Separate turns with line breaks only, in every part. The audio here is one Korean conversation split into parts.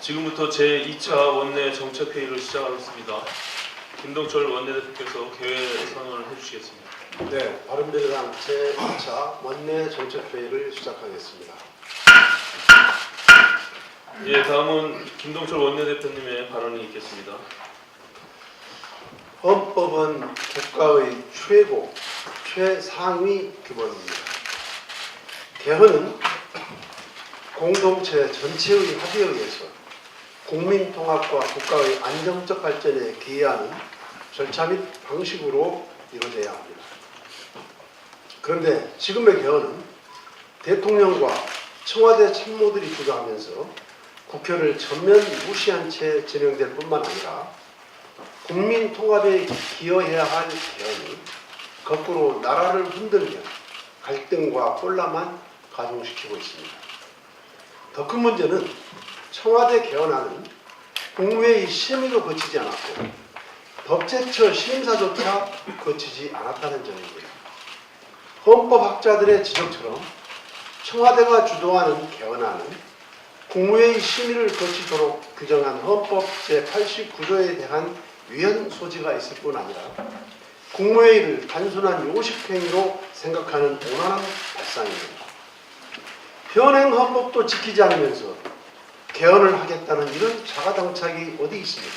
지금부터 제2차 원내 정책회의를 시작하겠습니다. 김동철 원내대표께서 개회 선언을 해주시겠습니다.
네, 바른미래당 제2차 원내 정책회의를 시작하겠습니다.
예, 다음은 김동철 원내대표님의 발언이 있겠습니다.
헌법은 국가의 최고, 최상위 규범입니다. 개헌은 공동체 전체의 합의에 의해서 국민 통합과 국가의 안정적 발전에 기여하는 절차 및 방식으로 이루어져야 합니다. 그런데 지금의 개헌은 대통령과 청와대 참모들이 주도하면서 국회를 전면 무시한 채 진행될 뿐만 아니라 국민 통합에 기여해야 할 개헌이 거꾸로 나라를 흔들며 갈등과 혼란만 가중시키고 있습니다. 더 큰 문제는 청와대 개헌안은 국무회의 심의도 거치지 않았고 법제처 심사조차 거치지 않았다는 점입니다. 헌법학자들의 지적처럼 청와대가 주도하는 개헌안은 국무회의 심의를 거치도록 규정한 헌법 제89조에 대한 위헌 소지가 있을 뿐 아니라 국무회의를 단순한 요식행위로 생각하는 오만한 발상입니다. 현행 헌법도 지키지 않으면서 개헌을 하겠다는 이런 자가당착이 어디 있습니까?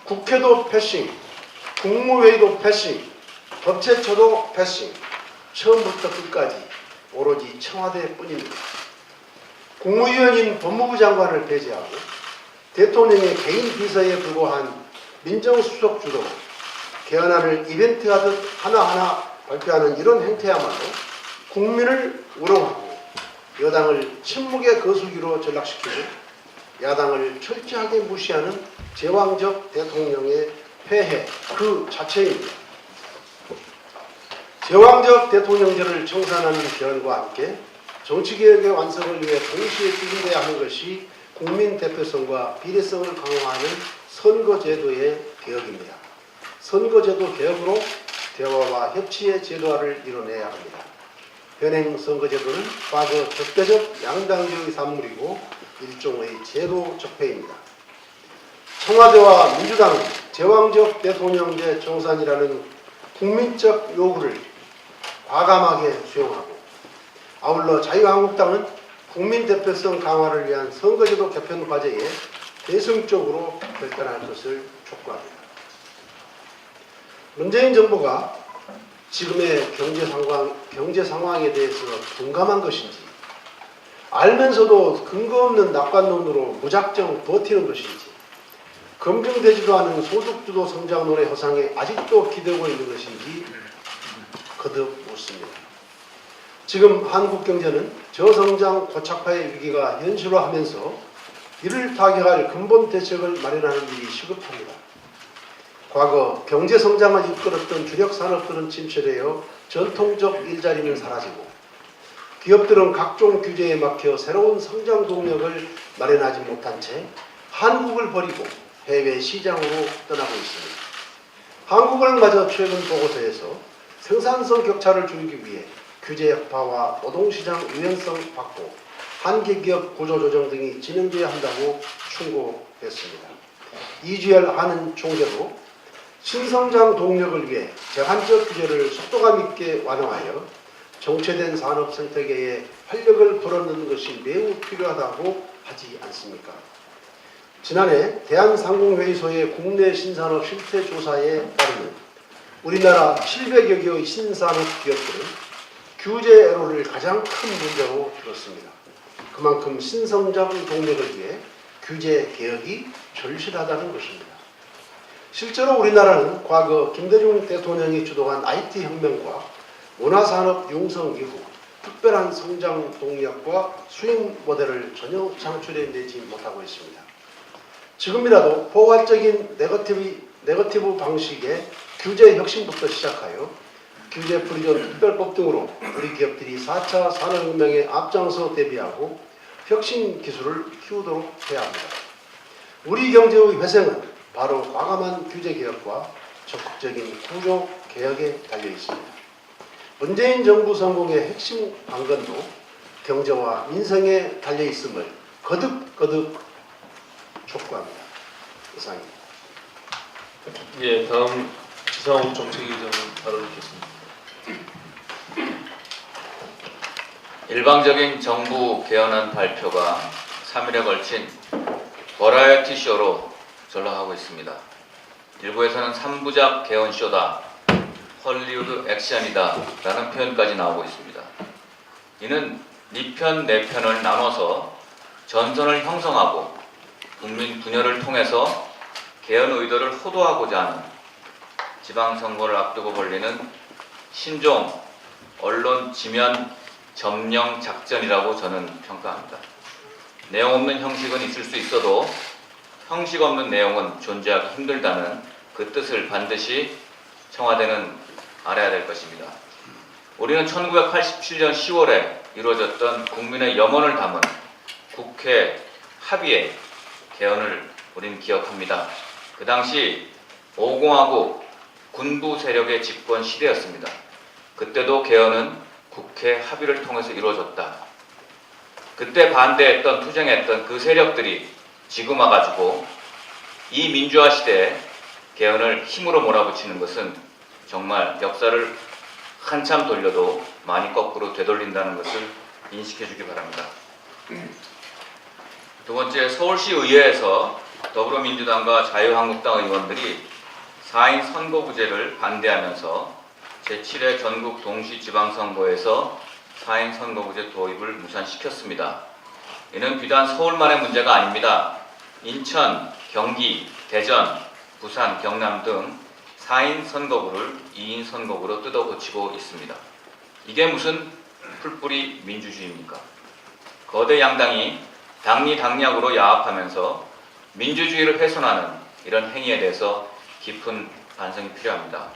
국회도 패싱, 국무회의도 패싱, 법제처도 패싱, 처음부터 끝까지 오로지 청와대뿐입니다. 국무위원인 법무부 장관을 배제하고 대통령의 개인 비서에 불과한 민정수석 주도로 개헌안을 이벤트하듯 하나하나 발표하는 이런 행태야말로 국민을 우롱하고 여당을 침묵의 거수기로 전락시키고 야당을 철저하게 무시하는 제왕적 대통령의 폐해 그 자체입니다. 제왕적 대통령제를 청산하는 개헌과 함께 정치개혁의 완성을 위해 동시에 추진돼야 하는 것이 국민 대표성과 비례성을 강화하는 선거제도의 개혁입니다. 선거제도 개혁으로 대화와 협치의 제도화를 이뤄내야 합니다. 현행 선거제도는 과거 적대적 양당제의 산물이고 일종의 제도 적폐입니다. 청와대와 민주당은 제왕적 대통령제 청산이라는 국민적 요구를 과감하게 수용하고 아울러 자유한국당은 국민 대표성 강화를 위한 선거제도 개편 과제에 대승적으로 결단할 것을 촉구합니다. 문재인 정부가 지금의 경제 상황에 대해서 둔감한 것인지 알면서도 근거 없는 낙관론으로 무작정 버티는 것인지 검증되지도 않은 소득주도 성장론의 허상에 아직도 기대고 있는 것인지 거듭 묻습니다. 지금 한국 경제는 저성장 고착화의 위기가 현실화하면서 이를 타개할 근본 대책을 마련하는 일이 시급합니다. 과거 경제성장을 이끌었던 주력 산업들은 침체되어 전통적 일자리는 사라지고 기업들은 각종 규제에 막혀 새로운 성장 동력을 마련하지 못한 채 한국을 버리고 해외 시장으로 떠나고 있습니다. 한국은마저 최근 보고서에서 생산성 격차를 줄이기 위해 규제 여파와 노동시장 유연성 확보, 한계기업 구조조정 등이 진행돼야 한다고 충고했습니다. 이주열 하는 총재도 신성장 동력을 위해 제한적 규제를 속도감 있게 완화하여 정체된 산업 생태계에 활력을 불어넣는 것이 매우 필요하다고 하지 않습니까? 지난해 대한상공회의소의 국내 신산업 실태조사에 따르면 우리나라 700여 개의 신산업 기업들은 규제 애로를 가장 큰 문제로 들었습니다. 그만큼 신성장 동력을 위해 규제 개혁이 절실하다는 것입니다. 실제로 우리나라는 과거 김대중 대통령이 주도한 IT 혁명과 문화산업 융성 이후 특별한 성장 동력과 수익 모델을 전혀 창출해내지 못하고 있습니다. 지금이라도 포괄적인 네거티브 방식의 규제 혁신부터 시작하여 규제 프리존 특별법 등으로 우리 기업들이 4차 산업혁명에 앞장서 대비하고 혁신 기술을 키우도록 해야 합니다. 우리 경제의 회생은 바로 과감한 규제 개혁과 적극적인 구조 개혁에 달려 있습니다. 문재인 정부 성공의 핵심 관건도 경제와 민생에 달려 있음을 거듭 촉구합니다. 이상입니다.
예, 다음 지상욱 정책위원장님 발언을 듣겠습니다.
일방적인 정부 개헌안 발표가 3일에 걸친 버라이어티 쇼로 전락하고 있습니다. 일부에서는 3부작 개헌쇼다, 헐리우드 액션이다 라는 표현까지 나오고 있습니다. 이는 네 편, 내 편을 나눠서 전선을 형성하고 국민 분열을 통해서 개헌 의도를 호도하고자 하는 지방선거를 앞두고 벌리는 신종 언론 지면 점령 작전이라고 저는 평가합니다. 내용 없는 형식은 있을 수 있어도 형식 없는 내용은 존재하기 힘들다는 그 뜻을 반드시 청와대는 알아야 될 것입니다. 우리는 1987년 10월에 이루어졌던 국민의 염원을 담은 국회 합의의 개헌을 우리는 기억합니다. 그 당시 5공화국 군부 세력의 집권 시대였습니다. 그때도 개헌은 국회 합의를 통해서 이루어졌다. 그때 반대했던, 투쟁했던 그 세력들이 지금 와가지고 이 민주화 시대에 개헌을 힘으로 몰아붙이는 것은 정말 역사를 한참 돌려도 많이 거꾸로 되돌린다는 것을 인식해 주기 바랍니다. 두 번째, 서울시 의회에서 더불어민주당과 자유한국당 의원들이 4인 선거구제를 반대하면서 제7회 전국 동시지방선거에서 4인 선거구제 도입을 무산시켰습니다. 이는 비단 서울만의 문제가 아닙니다. 인천, 경기, 대전, 부산, 경남 등 4인 선거구를 2인 선거구로 뜯어고치고 있습니다. 이게 무슨 풀뿌리 민주주의입니까? 거대 양당이 당리당략으로 야합하면서 민주주의를 훼손하는 이런 행위에 대해서 깊은 반성이 필요합니다.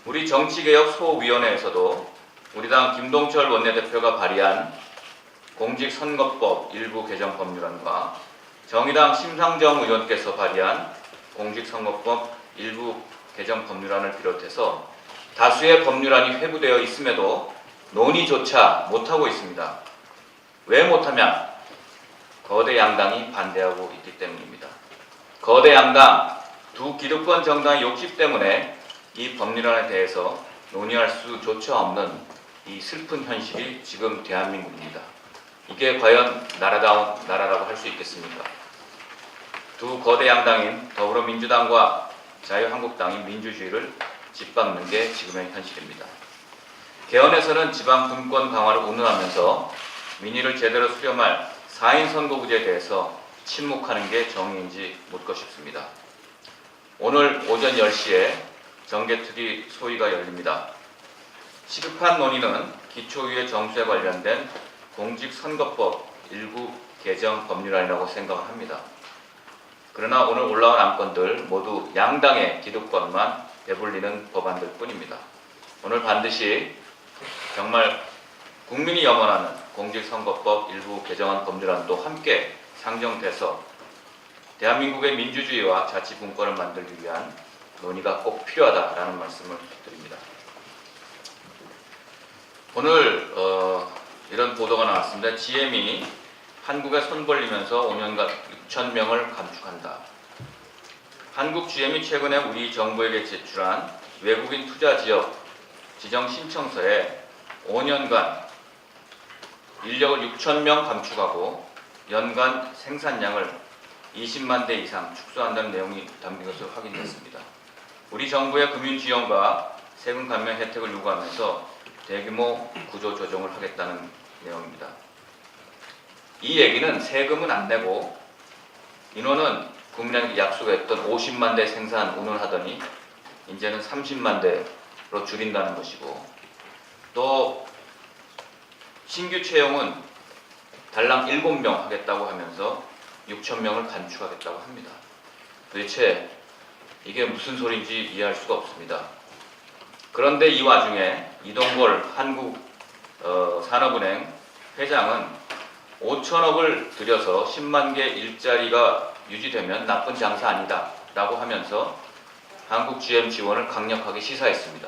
우리 정치개혁 소위원회에서도 우리 당 김동철 원내대표가 발의한 공직선거법 일부 개정 법률안과 정의당 심상정 의원께서 발의한 공직선거법 일부 개정 법률안을 비롯해서 다수의 법률안이 회부되어 있음에도 논의조차 못하고 있습니다. 왜 못하면 거대 양당이 반대하고 있기 때문입니다. 거대 양당, 두 기득권 정당의 욕심 때문에 이 법률안에 대해서 논의할 수조차 없는 이 슬픈 현실이 지금 대한민국입니다. 이게 과연 나라다운 나라라고 할 수 있겠습니까? 두 거대 양당인 더불어민주당과 자유한국당이 민주주의를 짓밟는 게 지금의 현실입니다. 개헌에서는 지방 분권 강화를 운운하면서 민의를 제대로 수렴할 4인 선거구제에 대해서 침묵하는 게 정의인지 묻고 싶습니다. 오늘 오전 10시에 정개특위 소위가 열립니다. 시급한 논의는 기초의회 정수에 관련된 공직선거법 일부 개정 법률안이라고 생각합니다. 그러나 오늘 올라온 안건들 모두 양당의 기득권만 배불리는 법안들 뿐입니다. 오늘 반드시 정말 국민이 염원하는 공직선거법 일부 개정안 법률안도 함께 상정돼서 대한민국의 민주주의와 자치분권을 만들기 위한 논의가 꼭 필요하다라는 말씀을 드립니다. 오늘 이런 보도가 나왔습니다. GM이 한국에 손 벌리면서 5년간 6,000명을 감축한다. 한국 GM이 최근에 우리 정부에게 제출한 외국인 투자 지역 지정 신청서에 5년간 인력을 6,000명 감축하고 연간 생산량을 20만 대 이상 축소한다는 내용이 담긴 것으로 확인됐습니다. 우리 정부의 금융 지원과 세금 감면 혜택을 요구하면서 대규모 구조 조정을 하겠다는 내용입니다. 이 얘기는 세금은 안 내고 인원은 국민에게 약속했던 50만 대 생산 운운하더니 이제는 30만 대로 줄인다는 것이고, 또 신규 채용은 달랑 7명 하겠다고 하면서 6,000명을 감축하겠다고 합니다. 도대체 이게 무슨 소리인지 이해할 수가 없습니다. 그런데 이 와중에 이동걸 한국산업은행 회장은 5천억을 들여서 10만 개 일자리가 유지되면 나쁜 장사 아니다 라고 하면서 한국 GM 지원을 강력하게 시사했습니다.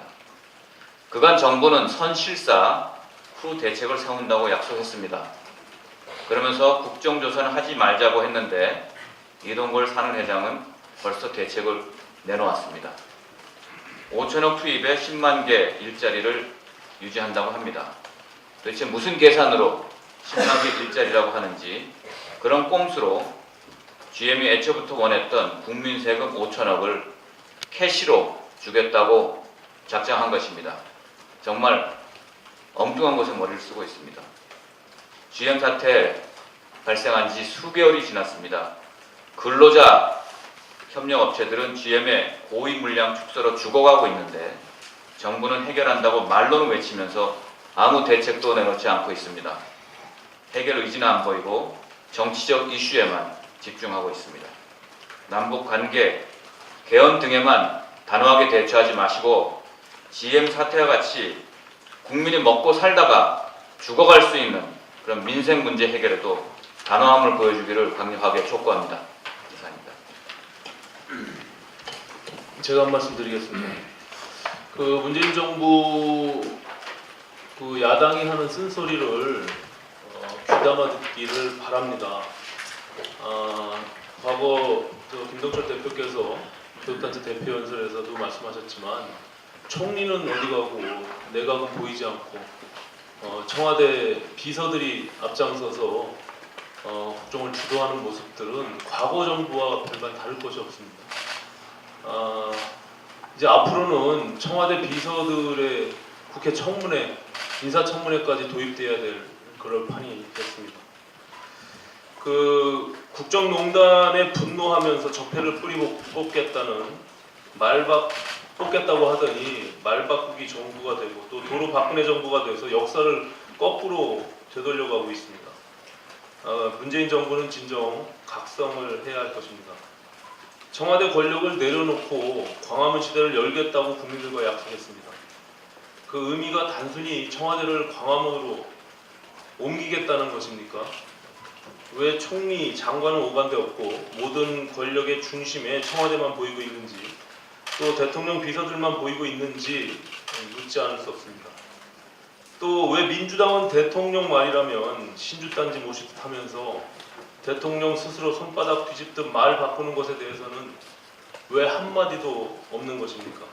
그간 정부는 선실사 후 대책을 세운다고 약속했습니다. 그러면서 국정조사는 하지 말자고 했는데 이동걸 사는회장은 벌써 대책을 내놓았습니다. 5천억 투입에 10만 개 일자리를 유지한다고 합니다. 도대체 무슨 계산으로 10만 개 일자리라고 하는지, 그런 꼼수로 GM이 애초부터 원했던 국민 세금 5천억을 캐시로 주겠다고 작정한 것입니다. 정말 엉뚱한 곳에 머리를 쓰고 있습니다. GM 사태 발생한 지 수개월이 지났습니다. 근로자 협력업체들은 GM의 고위 물량 축소로 죽어가고 있는데 정부는 해결한다고 말로는 외치면서 아무 대책도 내놓지 않고 있습니다. 해결 의지는 안 보이고 정치적 이슈에만 집중하고 있습니다. 남북 관계 개헌 등에만 단호하게 대처하지 마시고 GM 사태와 같이 국민이 먹고 살다가 죽어갈 수 있는 그런 민생 문제 해결에도 단호함을 보여주기를 강력하게 촉구합니다. 이상입니다.
제가 한 말씀 드리겠습니다. 그 문재인 정부 그 야당이 하는 쓴소리를 귀담아 듣기를 바랍니다. 과거 김동철 대표께서 교육단체 대표연설에서도 말씀하셨지만 총리는 어디 가고 내각은 보이지 않고 청와대 비서들이 앞장서서 국정을 주도하는 모습들은 과거 정부와 별반 다를 것이 없습니다. 이제 앞으로는 청와대 비서들의 국회 청문회, 인사청문회까지 도입돼야 될 그럴 판이 됐습니다. 그 국정농단에 분노하면서 적폐를 뿌리 뽑겠다는 뽑겠다고 하더니 말 바꾸기 정부가 되고 또 도로 박근혜 정부가 돼서 역사를 거꾸로 되돌려가고 있습니다. 문재인 정부는 진정 각성을 해야 할 것입니다. 청와대 권력을 내려놓고 광화문 시대를 열겠다고 국민들과 약속했습니다. 그 의미가 단순히 청와대를 광화문으로 옮기겠다는 것입니까? 왜 총리, 장관은 오간데 없고 모든 권력의 중심에 청와대만 보이고 있는지, 또 대통령 비서들만 보이고 있는지 묻지 않을 수 없습니다. 또 왜 민주당은 대통령 말이라면 신주단지 모시듯 하면서 대통령 스스로 손바닥 뒤집듯 말 바꾸는 것에 대해서는 왜 한마디도 없는 것입니까?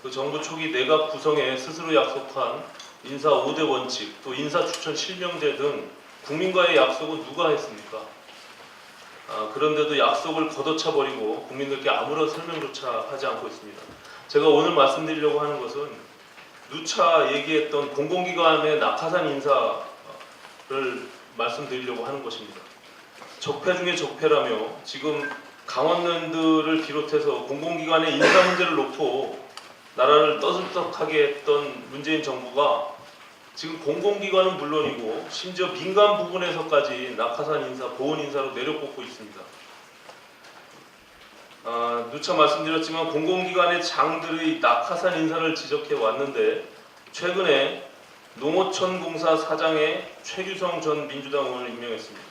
그 정부 초기 내각 구성에 스스로 약속한 인사 5대 원칙, 또 인사 추천 실명제 등 국민과의 약속은 누가 했습니까? 그런데도 약속을 걷어차 버리고 국민들께 아무런 설명조차 하지 않고 있습니다. 제가 오늘 말씀드리려고 하는 것은 누차 얘기했던 공공기관의 낙하산 인사를 말씀드리려고 하는 것입니다. 적폐 중에 적폐라며 지금 강원랜드를 비롯해서 공공기관의 인사 문제를 놓고 나라를 떠들썩하게 했던 문재인 정부가 지금 공공기관은 물론이고 심지어 민간 부분에서까지 낙하산 인사, 보훈 인사로 내려꽂고 있습니다. 누차 말씀드렸지만 공공기관의 장들의 낙하산 인사를 지적해 왔는데 최근에 농어촌공사 사장에 최규성 전 민주당 의원을 임명했습니다.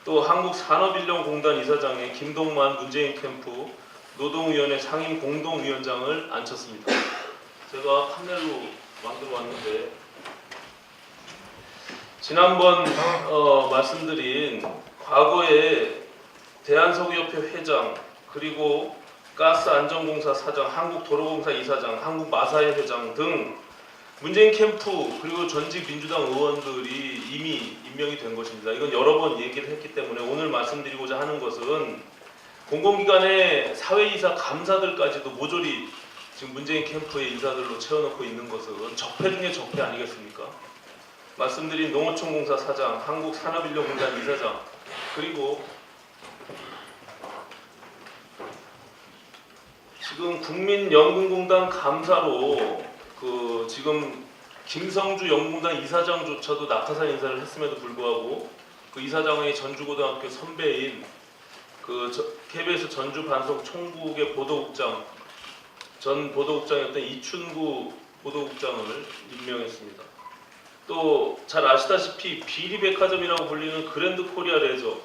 또 한국산업인력공단 이사장에 김동만 문재인 캠프 노동위원회 상임 공동위원장을 앉혔습니다. 제가 판넬로 만들어 왔는데 지난번 말씀드린 과거에 대한석유협회 회장, 그리고 가스안전공사 사장, 한국도로공사 이사장, 한국마사회 회장 등 문재인 캠프 그리고 전직 민주당 의원들이 이미 임명이 된 것입니다. 이건 여러 번 얘기를 했기 때문에 오늘 말씀드리고자 하는 것은 공공기관의 사회이사 감사들까지도 모조리 지금 문재인 캠프의 인사들로 채워놓고 있는 것은 적폐 중에 적폐 아니겠습니까? 말씀드린 농어촌공사 사장, 한국산업인력공단 이사장, 그리고 지금 국민연금공단 감사로 지금 김성주 연금공단 이사장조차도 낙하산 인사를 했음에도 불구하고 그 이사장의 전주고등학교 선배인 KBS 전주 반송 총국의 보도국장, 전 보도국장이었던 이춘구 보도국장을 임명했습니다. 또 잘 아시다시피 비리백화점이라고 불리는 그랜드 코리아 레저,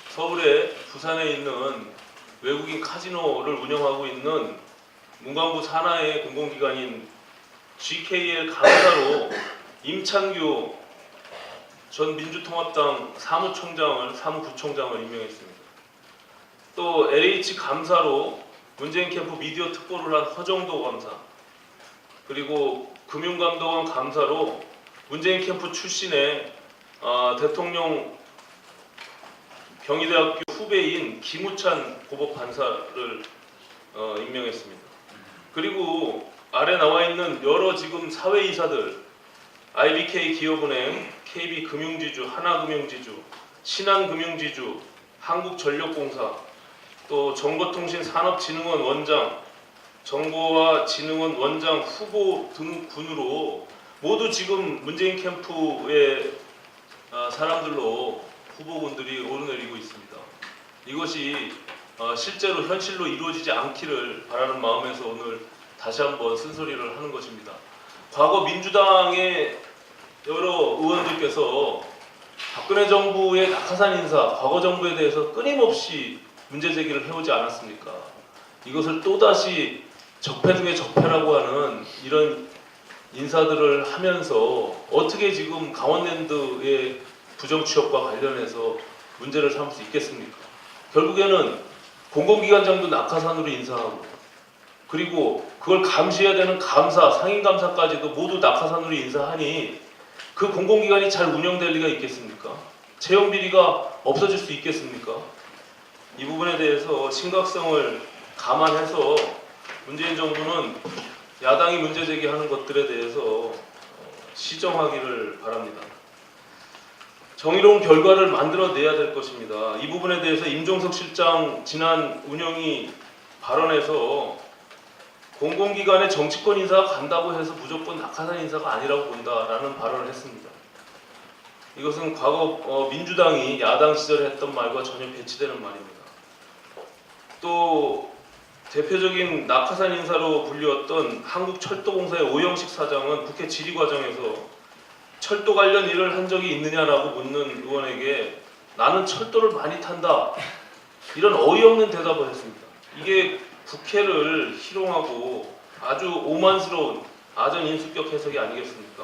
서울에 부산에 있는 외국인 카지노를 운영하고 있는 문광부 산하의 공공기관인 GKL 감사로 임창규 전 민주통합당 사무부총장을 임명했습니다. 또 LH 감사로 문재인 캠프 미디어 특보를 한 허정도 감사, 그리고 금융감독원 감사로 문재인 캠프 출신의 대통령 경희대학교 후배인 김우찬 고법판사를 임명했습니다. 그리고 아래 나와 있는 여러 지금 사회이사들, IBK 기업은행, KB금융지주, 하나금융지주, 신한금융지주, 한국전력공사, 또 정보통신산업진흥원 원장, 정보화진흥원 원장 후보 등 군으로 모두 지금 문재인 캠프의 사람들로 후보군들이 오르내리고 있습니다. 이것이 실제로 현실로 이루어지지 않기를 바라는 마음에서 오늘 다시 한번 쓴소리를 하는 것입니다. 과거 민주당의 여러 의원들께서 박근혜 정부의 낙하산 인사, 과거 정부에 대해서 끊임없이 문제 제기를 해오지 않았습니까? 이것을 또다시 적폐 중에 적폐라고 하는 이런 인사들을 하면서 어떻게 지금 강원랜드의 부정취업과 관련해서 문제를 삼을 수 있겠습니까? 결국에는 공공기관장도 낙하산으로 인사하고, 그리고 그걸 감시해야 되는 감사, 상임감사까지도 모두 낙하산으로 인사하니 그 공공기관이 잘 운영될 리가 있겠습니까? 채용 비리가 없어질 수 있겠습니까? 이 부분에 대해서 심각성을 감안해서 문재인 정부는 야당이 문제 제기하는 것들에 대해서 시정하기를 바랍니다. 정의로운 결과를 만들어내야 될 것입니다. 이 부분에 대해서 임종석 실장 지난 운영위 발언에서 공공기관에 정치권 인사가 간다고 해서 무조건 낙하산 인사가 아니라고 본다라는 발언을 했습니다. 이것은 과거 민주당이 야당 시절에 했던 말과 전혀 배치되는 말입니다. 또 대표적인 낙하산 인사로 불리웠던 한국철도공사의 오영식 사장은 국회 질의 과정에서 철도 관련 일을 한 적이 있느냐라고 묻는 의원에게 나는 철도를 많이 탄다, 이런 어이없는 대답을 했습니다. 이게 국회를 희롱하고 아주 오만스러운 아전인수격 해석이 아니겠습니까?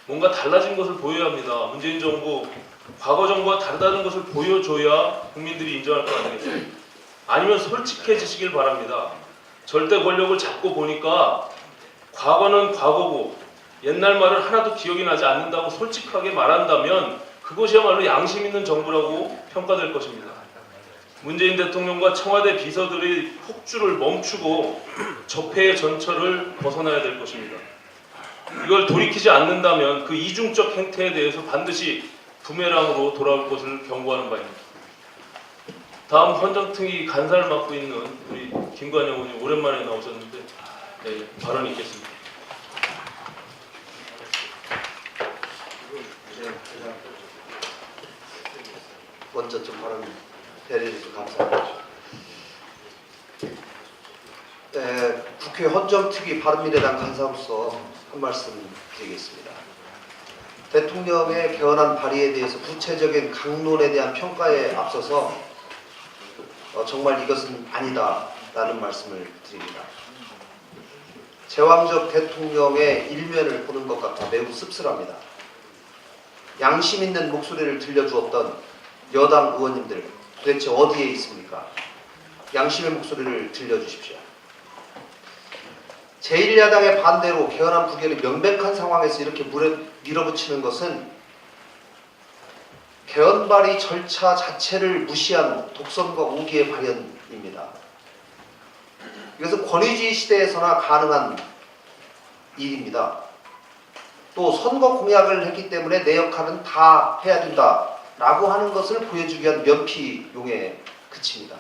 뭔가 달라진 것을 보여야 합니다. 문재인 정부, 과거 정부와 다르다는 것을 보여줘야 국민들이 인정할 거 아니겠습니까? 아니면 솔직해지시길 바랍니다. 절대 권력을 잡고 보니까 과거는 과거고 옛날 말은 하나도 기억이 나지 않는다고 솔직하게 말한다면 그것이야말로 양심 있는 정부라고 평가될 것입니다. 문재인 대통령과 청와대 비서들의 폭주를 멈추고 적폐의 전철을 벗어나야 될 것입니다. 이걸 돌이키지 않는다면 그 이중적 행태에 대해서 반드시 부메랑으로 돌아올 것을 경고하는 바입니다. 다음 헌정특위 간사를 맡고 있는 우리 김관영 의원님 오랜만에 나오셨는데 발언이 있겠습니다.
먼저 좀 발언 배려해주셔서 감사합니다. 국회 헌정특위 바른미래당 간사로서 한 말씀 드리겠습니다. 대통령의 개헌안 발의에 대해서 구체적인 강론에 대한 평가에 앞서서 정말 이것은 아니다라는 말씀을 드립니다. 제왕적 대통령의 일면을 보는 것 같아 매우 씁쓸합니다. 양심 있는 목소리를 들려주었던 여당 의원님들 도대체 어디에 있습니까? 양심의 목소리를 들려주십시오. 제1야당의 반대로 개헌안 부결이 명백한 상황에서 이렇게 밀어붙이는 것은 개헌 발의 절차 자체를 무시한 독선과 우기의 발현입니다. 이것은 권위주의 시대에서나 가능한 일입니다. 또 선거 공약을 했기 때문에 내 역할은 다 해야 된다라고 하는 것을 보여주기 위한 면피용에 그칩니다.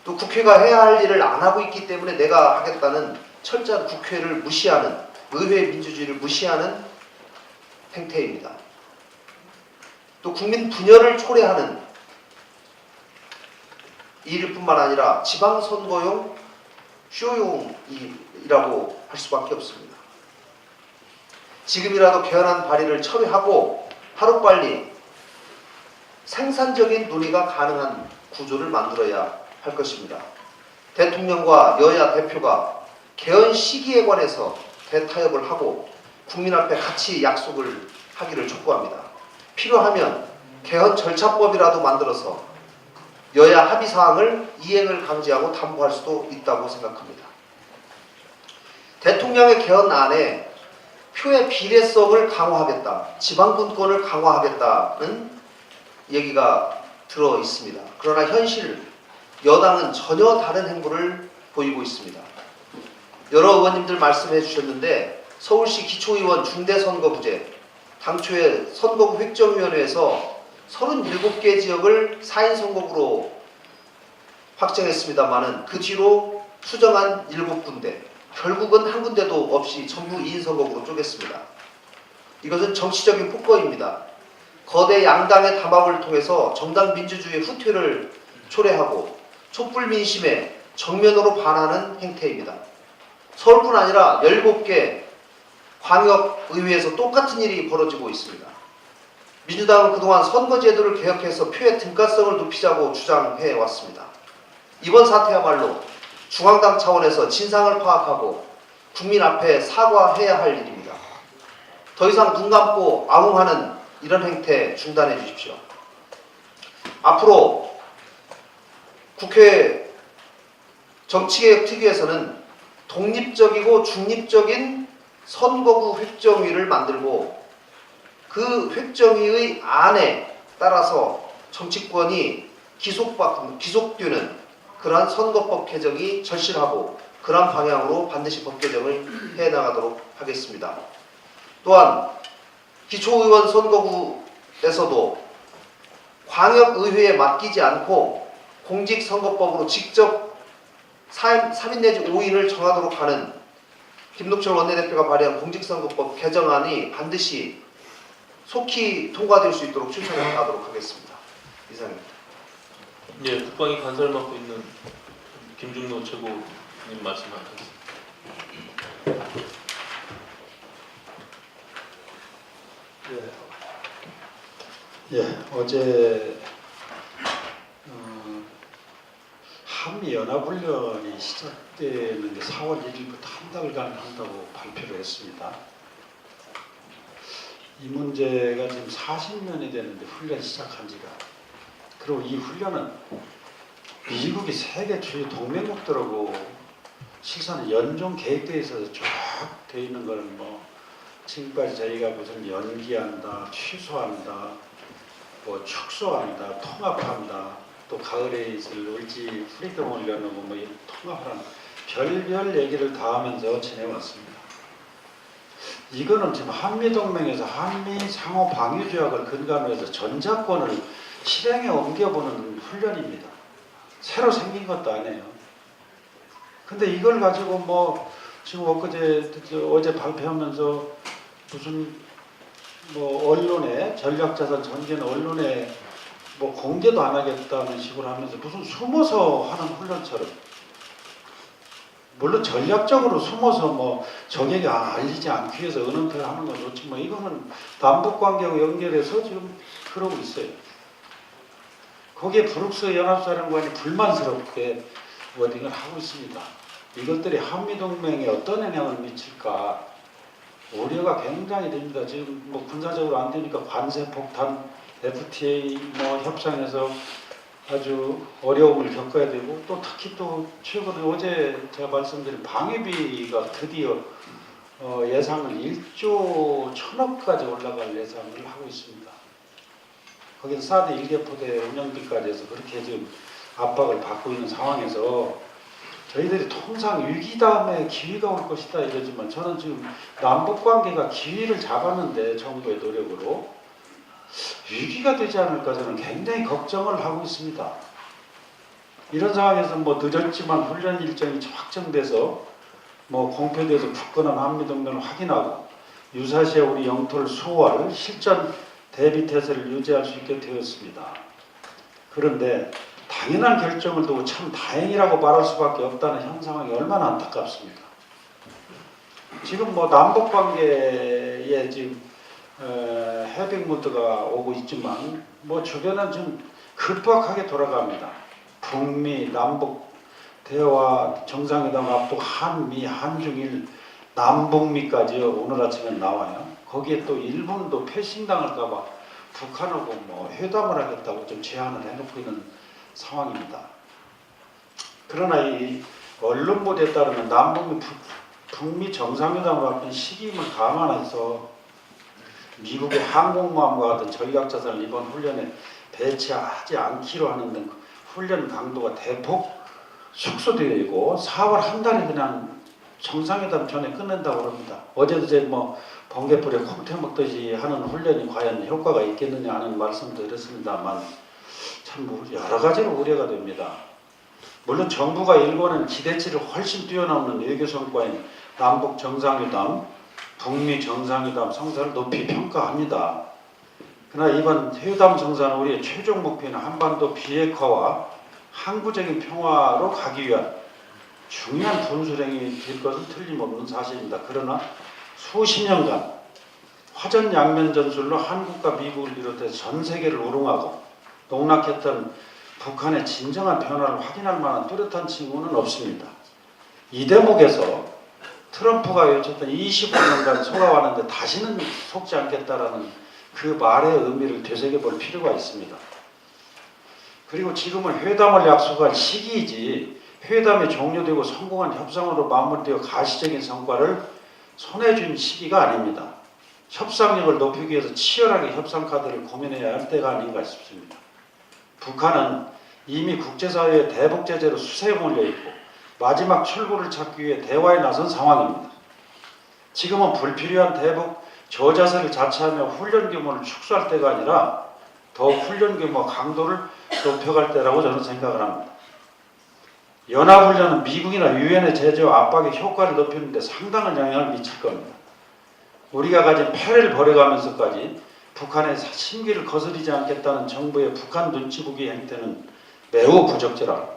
또 국회가 해야 할 일을 안 하고 있기 때문에 내가 하겠다는 철저한 국회를 무시하는, 의회 민주주의를 무시하는 행태입니다. 또 국민 분열을 초래하는 일일 뿐만 아니라 지방선거용 쇼용이라고 할 수밖에 없습니다. 지금이라도 개헌안 발의를 처리하고 하루빨리 생산적인 논의가 가능한 구조를 만들어야 할 것입니다. 대통령과 여야 대표가 개헌 시기에 관해서 대타협을 하고 국민 앞에 같이 약속을 하기를 촉구합니다. 필요하면 개헌 절차법이라도 만들어서 여야 합의 사항을 이행을 강제하고 담보할 수도 있다고 생각합니다. 대통령의 개헌안에 표의 비례성을 강화하겠다, 지방분권을 강화하겠다는 얘기가 들어 있습니다. 그러나 현실 여당은 전혀 다른 행보를 보이고 있습니다. 여러 의원님들 말씀해 주셨는데 서울시 기초의원 중대선거구제, 당초에 선거구 획정위원회에서 37개 지역을 4인 선거구로 확정했습니다만은 그 뒤로 수정한 7군데, 결국은 한 군데도 없이 전부 2인 선거구로 쪼갰습니다. 이것은 정치적인 폭거입니다. 거대 양당의 담합을 통해서 정당 민주주의의 후퇴를 초래하고 촛불 민심에 정면으로 반하는 행태입니다. 서울뿐 아니라 17개 광역의회에서 똑같은 일이 벌어지고 있습니다. 민주당은 그동안 선거제도를 개혁해서 표의 등가성을 높이자고 주장해 왔습니다. 이번 사태야말로 중앙당 차원에서 진상을 파악하고 국민 앞에 사과해야 할 일입니다. 더 이상 눈 감고 아웅하는 이런 행태 중단해 주십시오. 앞으로 국회 정치개혁특위에서는 독립적이고 중립적인 선거구 획정위를 만들고 그 획정위의 안에 따라서 정치권이 기속되는 그러한 선거법 개정이 절실하고 그러한 방향으로 반드시 법 개정을 해나가도록 하겠습니다. 또한 기초의원 선거구에서도 광역의회에 맡기지 않고 공직선거법으로 직접 3인 내지 5인을 정하도록 하는 김동철 원내대표가 발의한 공직선거법 개정안이 반드시 속히 통과될 수 있도록 추천을 하도록 하겠습니다. 이상입니다.
예, 국방위 간사를 맡고 있는 김중로 최고님 말씀하겠습니다.
어제 한미연합훈련이 시작되는 게 4월 1일부터 한 달간 한다고 발표를 했습니다. 이 문제가 지금 40년이 되는데 훈련 시작한 지가. 그리고 이 훈련은 미국이 세계 주요 동맹국들하고 실사는 연종 계획되어 있어서 쭉 되어 있는 걸 지금까지 저희가 무슨 연기한다, 취소한다, 축소한다, 통합한다, 또 가을에 있을 울지 프리덤을 열어놓고 통합하는 별별 얘기를 다 하면서 지내왔습니다. 이거는 지금 한미동맹에서 한미 상호 방위조약을 근간으로 해서 전자권을 실행에 옮겨보는 훈련입니다. 새로 생긴 것도 아니에요. 근데 이걸 가지고 지금 어제 발표하면서 무슨 언론에 전략자산 전개는 언론에 공개도 안 하겠다는 식으로 하면서 무슨 숨어서 하는 훈련처럼, 물론 전략적으로 숨어서 적에게 알리지 않기 위해서 은은표를 하는 건 좋지 이거는 남북관계하고 연결해서 지금 그러고 있어요. 거기에 브룩스 연합사령관이 불만스럽게 워딩을 하고 있습니다. 이것들이 한미동맹에 어떤 영향을 미칠까 우려가 굉장히 됩니다. 지금 군사적으로 안 되니까 관세 폭탄, FTA 협상에서 아주 어려움을 겪어야 되고, 또 특히 또 최근에 어제 제가 말씀드린 방위비가 드디어 예상을 1조 1,000억까지 올라갈 예상을 하고 있습니다. 거기서 사드 1개포대 운영비까지 해서 그렇게 지금 압박을 받고 있는 상황에서 저희들이 통상 위기 다음에 기회가 올 것이다 이러지만, 저는 지금 남북관계가 기회를 잡았는데 정부의 노력으로 위기가 되지 않을까 저는 굉장히 걱정을 하고 있습니다. 이런 상황에서 늦었지만 훈련 일정이 확정돼서 공표돼서 굳건한 한미동맹을 확인하고 유사시에 우리 영토를 수호할 실전 대비태세를 유지할 수 있게 되었습니다. 그런데 당연한 결정을 두고 참 다행이라고 말할 수밖에 없다는 현 상황이 얼마나 안타깝습니까? 지금 남북관계에 지금 해빙 무드가 오고 있지만 주변은 좀 급박하게 돌아갑니다. 북미, 남북 대화 정상회담 앞두고 한미, 한중일, 남북미까지요. 오늘 아침에 나와요. 거기에 또 일본도 패싱당할까봐 북한하고 회담을 하겠다고 좀 제안을 해놓고 있는 상황입니다. 그러나 이 언론 보도에 따르면 남북미 북미 정상회담을 앞둔 시기임을 감안해서 미국의 항공모함과 같은 전략 자산을 이번 훈련에 배치하지 않기로 하는 등 훈련 강도가 대폭 축소되어 있고 4월 한 달에 그냥 정상회담 전에 끝낸다고 합니다. 어제도 제 뭐 번개불에 콩태 먹듯이 하는 훈련이 과연 효과가 있겠느냐 하는 말씀도 드렸습니다만 참 여러 가지로 우려가 됩니다. 물론 정부가 일궈낸 기대치를 훨씬 뛰어넘는 외교 성과인 남북 정상회담, 북미 정상회담 성사를 높이 평가합니다. 그러나 이번 회담 성사는 우리의 최종 목표인 한반도 비핵화와 항구적인 평화로 가기 위한 중요한 분수령이 될 것은 틀림없는 사실입니다. 그러나 수십 년간 화전양면 전술로 한국과 미국을 비롯해 전 세계를 우롱하고 농락했던 북한의 진정한 변화를 확인할 만한 뚜렷한 징후는 없습니다. 이 대목에서 트럼프가 외쳤던 25년간 속아왔는데 다시는 속지 않겠다라는 그 말의 의미를 되새겨볼 필요가 있습니다. 그리고 지금은 회담을 약속한 시기이지 회담이 종료되고 성공한 협상으로 마무리되어 가시적인 성과를 손에 쥔 시기가 아닙니다. 협상력을 높이기 위해서 치열하게 협상 카드를 고민해야 할 때가 아닌가 싶습니다. 북한은 이미 국제사회의 대북 제재로 수세에 몰려 있고 마지막 출구를 찾기 위해 대화에 나선 상황입니다. 지금은 불필요한 대북 저자세를 자처하며 훈련 규모를 축소할 때가 아니라 더욱 훈련 규모 강도를 높여갈 때라고 저는 생각을 합니다. 연합훈련은 미국이나 유엔의 제재와 압박의 효과를 높이는 데 상당한 영향을 미칠 겁니다. 우리가 가진 패를 버려가면서까지 북한의 심기를 거스르지 않겠다는 정부의 북한 눈치 보기 행태는 매우 부적절합니다.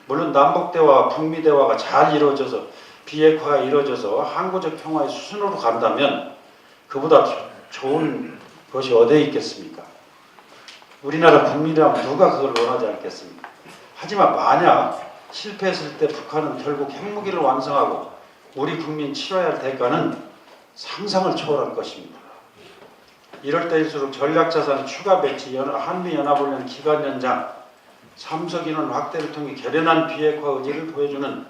물론 남북대화와 북미대화가 잘 이루어져서 비핵화가 이루어져서 항구적 평화의 수순으로 간다면 그보다 좋은 것이 어디에 있겠습니까? 우리나라 국민이라면 누가 그걸 원하지 않겠습니까? 하지만 만약 실패했을 때 북한은 결국 핵무기를 완성하고 우리 국민 치러야 할 대가는 상상을 초월할 것입니다. 이럴 때일수록 전략자산 추가 배치, 한미연합훈련 기간 연장, 참석 인원 확대를 통해 결연한 비핵화 의지를 보여주는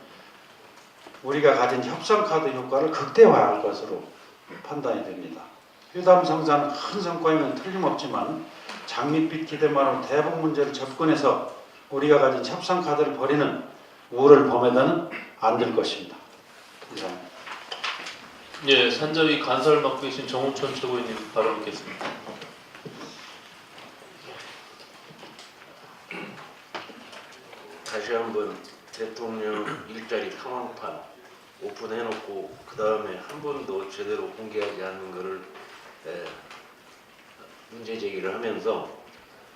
우리가 가진 협상카드 효과를 극대화할 것으로 판단이 됩니다. 회담 성사는 큰 성과이면 틀림없지만 장밋빛 기대만으로 대북 문제를 접근해서 우리가 가진 협상카드를 버리는 우를 범해서는 안 될 것입니다. 감사합니다.
예, 산자위 간사를 맡고 계신 정우천 최고위님 발언 듣겠습니다.
다시 한번 대통령 일자리 상황판 오픈해놓고 그 다음에 한 번도 제대로 공개하지 않는 것을 문제 제기를 하면서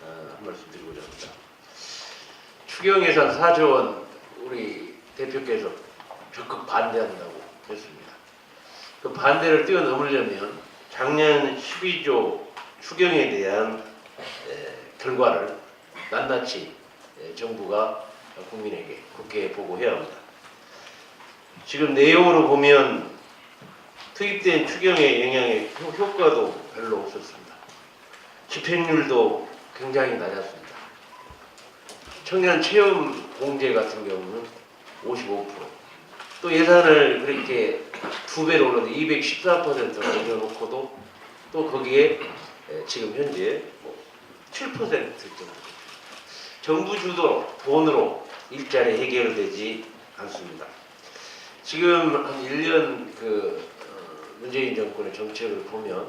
한 말씀 드리고자 합니다. 추경예산 4조 원 우리 대표께서 적극 반대한다고 했습니다. 그 반대를 뛰어넘으려면 작년 12조 추경에 대한 결과를 낱낱이 정부가 국민에게 국회에 보고해야 합니다. 지금 내용으로 보면 투입된 추경의 영향의 효과도 별로 없었습니다. 집행률도 굉장히 낮았습니다. 청년 체험 공제 같은 경우는 55%. 또 예산을 그렇게 2배로 올렸는데 214%를 올려놓고도 또 거기에 지금 현재 7% 정도. 정부 주도 돈으로 일자리 해결되지 않습니다. 지금 한 1년 문재인 정권의 정책을 보면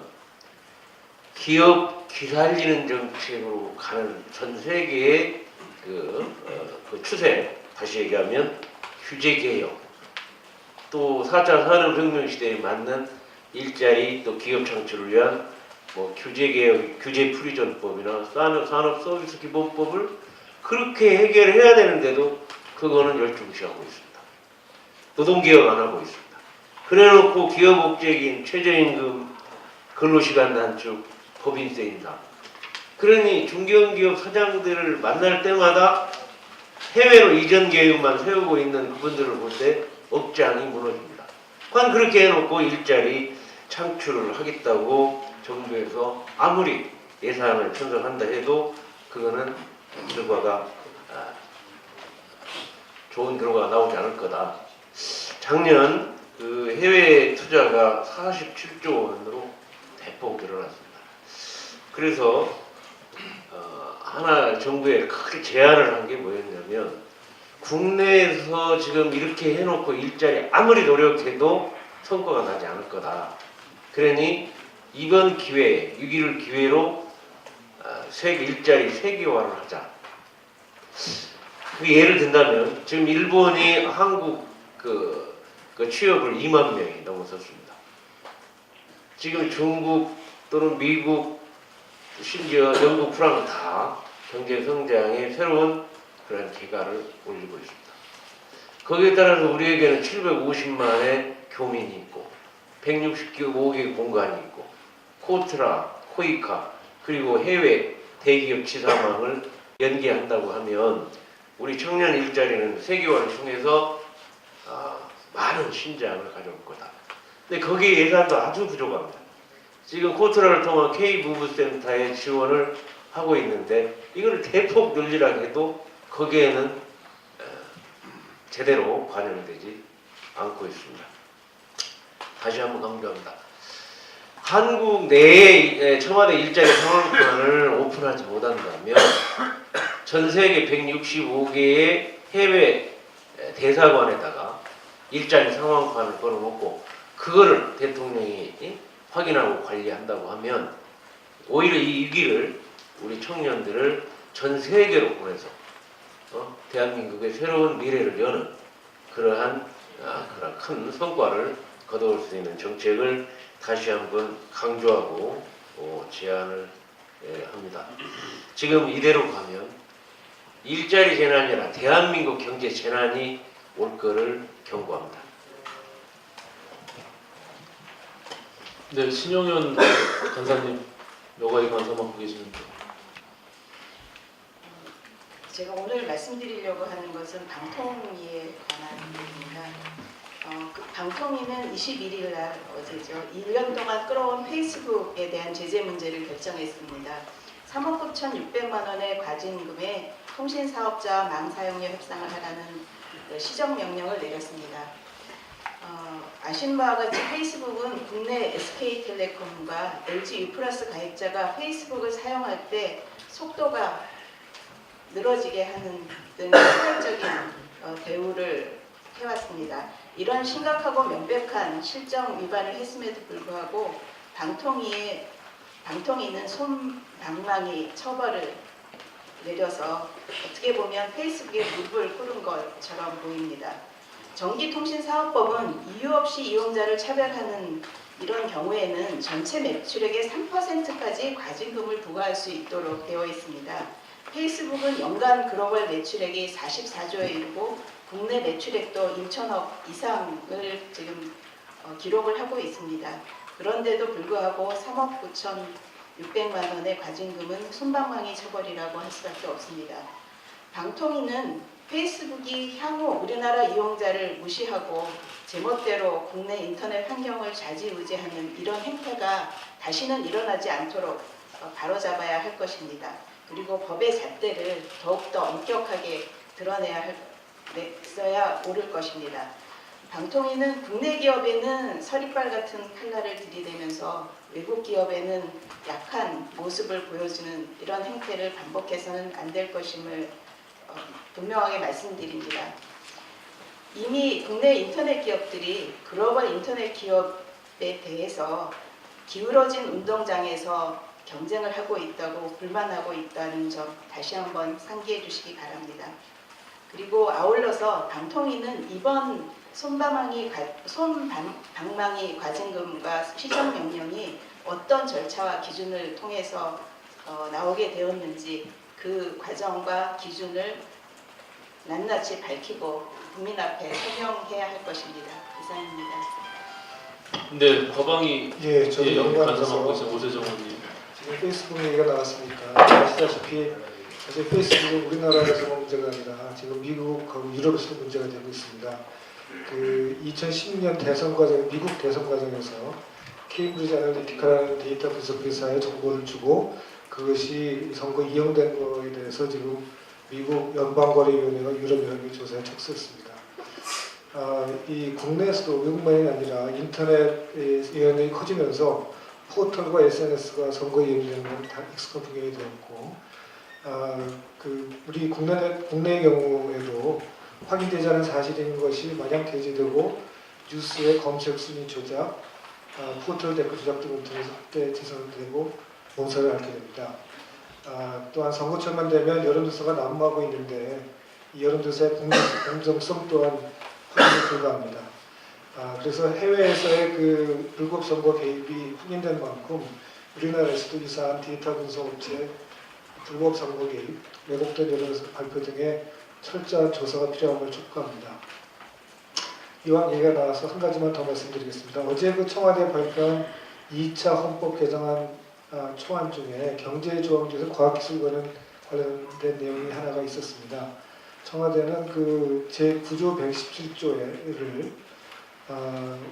기업 기살리는 정책으로 가는 전 세계의 그 추세, 다시 얘기하면 규제 개혁, 또 4차 산업혁명 시대에 맞는 일자리 또 기업 창출을 위한 규제 개혁, 규제 프리전법이나 산업 서비스 기본법을 그렇게 해결해야 되는데도 그거는 열중시하고 있습니다. 노동개혁 안 하고 있습니다. 그래놓고 기업 목적인 최저임금, 근로시간 단축, 법인세 인상. 그러니 중견기업 사장들을 만날 때마다 해외로 이전 계획만 세우고 있는 그분들을 볼 때 억장이 무너집니다. 그건 그렇게 해놓고 일자리 창출을 하겠다고 정부에서 아무리 예산을 편성한다 해도 그거는 결과가 좋은 결과가 나오지 않을 거다. 작년 그 해외 투자가 47조 원으로 대폭 늘어났습니다. 그래서 하나 정부에 크게 제안을 한 게 뭐였냐면 국내에서 지금 이렇게 해놓고 일자리 아무리 노력해도 성과가 나지 않을 거다. 그러니 이번 기회에 6.1을 기회로 세계 일자리 세계화를 하자. 그 예를 든다면 지금 일본이 한국 그 취업을 2만 명이 넘어섰습니다. 지금 중국 또는 미국 심지어 영국, 프랑스 다 경제 성장의 새로운 그런 기가를 올리고 있습니다. 거기에 따라서 우리에게는 750만의 교민이 있고 165개 공간이 있고 코트라, 코이카 그리고 해외 대기업 지사망을 연계한다고 하면 우리 청년 일자리는 세계화를 통해서 많은 신장을 가져올 거다. 근데 거기에 예산도 아주 부족합니다. 지금 코트라를 통한 K무브센터에 지원을 하고 있는데 이걸 대폭 늘리라 해도 거기에는 제대로 반영되지 않고 있습니다. 다시 한번 강조합니다. 한국 내에 청와대 일자리 상황권을 오픈하지 못한다면 전 세계 165개의 해외 대사관에다가 일자리 상황판을 걸어놓고 그거를 대통령이 확인하고 관리한다고 하면 오히려 이 위기를 우리 청년들을 전 세계로 보내서 대한민국의 새로운 미래를 여는 그러한 큰 성과를 거둬올 수 있는 정책을 다시 한번 강조하고 제안을 합니다. 지금 이대로 가면 일자리 재난이 아니라 대한민국 경제 재난이 올 거를 경고합니다.
네, 신용현 간사님 여가위 간사 맡고 계시는데.
제가 오늘 말씀드리려고 하는 것은 방통위에 관한 일입니다. 그 방통위는 21일 날 어제죠. 1년 동안 끌어온 페이스북에 대한 제재 문제를 결정했습니다. 3억 9,600만 원의 과징금에 통신사업자와 망사용료 협상을 하라는 시정명령을 내렸습니다. 아시는 바와 같이 페이스북은 국내 SK텔레콤과 LG U+ 가입자가 페이스북을 사용할 때 속도가 늘어지게 하는 등 차별적인 대우를 해왔습니다. 이런 심각하고 명백한 실정 위반을 했음에도 불구하고 방통위는 손방망이 처벌을 내려서 어떻게 보면 페이스북에 무릎을 꿇은 것처럼 보입니다. 전기통신사업법은 이유 없이 이용자를 차별하는 이런 경우에는 전체 매출액의 3%까지 과징금을 부과할 수 있도록 되어 있습니다. 페이스북은 연간 글로벌 매출액이 44조에 이르고 국내 매출액도 1천억 이상을 지금 기록을 하고 있습니다. 그런데도 불구하고 3억 9,600만 원의 과징금은 솜방망이 처벌이라고 할 수밖에 없습니다. 방통위는 페이스북이 향후 우리나라 이용자를 무시하고 제멋대로 국내 인터넷 환경을 좌지우지하는 이런 행태가 다시는 일어나지 않도록 바로잡아야 할 것입니다. 그리고 법의 잣대를 더욱더 엄격하게 드러내야 옳을 것입니다. 방통위는 국내 기업에는 서리빨 같은 칼날을 들이대면서 외국 기업에는 약한 모습을 보여주는 이런 행태를 반복해서는 안 될 것임을 분명하게 말씀드립니다. 이미 국내 인터넷 기업들이 글로벌 인터넷 기업에 대해서 기울어진 운동장에서 경쟁을 하고 있다고 불만하고 있다는 점 다시 한번 상기해 주시기 바랍니다. 그리고 아울러서 방통위는 이번 손방망이 과징금과 시정명령이 어떤 절차와 기준을 통해서 나오게 되었는지 그 과정과 기준을 낱낱이 밝히고 국민 앞에 설명해야 할 것입니다. 이상입니다.
네, 과방위
예, 저도
간사
연관해서
맡고 계신 오세정 의원님.
지금 페이스북 얘기가 나왔으니까 아시다시피 사실 페이스북은 우리나라에서만 문제가 아니라 지금 미국하고 유럽에서도 문제가 되고 있습니다. 그 2010년 대선 과정, 미국 대선 과정에서 케임브리지 애널리티카라는 데이터 분석 회사에 정보를 주고 그것이 선거 이용된 거에 대해서 지금 미국 연방거래위원회가 유럽연합의 조사에 착수했습니다. 이 국내에서도 외국만이 아니라 인터넷의 영향이 커지면서 포털과 SNS가 선거 이용되는 건 다 익숙한 풍경이 되었고, 우리 국내의 경우에도 확인되지 않은 사실인 것이 마냥 게재되고 뉴스의 검색 순위 조작, 포털 댓글 조작 등을 통해서 확대 재생되고 농사를 앓게 됩니다. 또한 선거철만 되면 여론조사가 난무하고 있는데 이 여론조사의 공정성 또한 확인이 불가합니다. 그래서 해외에서의 그 불법 선거 개입이 확인된 만큼 우리나라에서도 유사한 데이터 분석 업체 불법 선거 개입, 왜곡된 여론조사 발표 등의 철저한 조사가 필요함을 촉구합니다. 이왕 얘기가 나와서 한 가지만 더 말씀드리겠습니다. 어제 그 청와대 발표한 2차 헌법 개정안 초안 중에 경제조항조에서 과학기술과는 관련된 내용이 하나가 있었습니다. 청와대는 그 제9조 117조를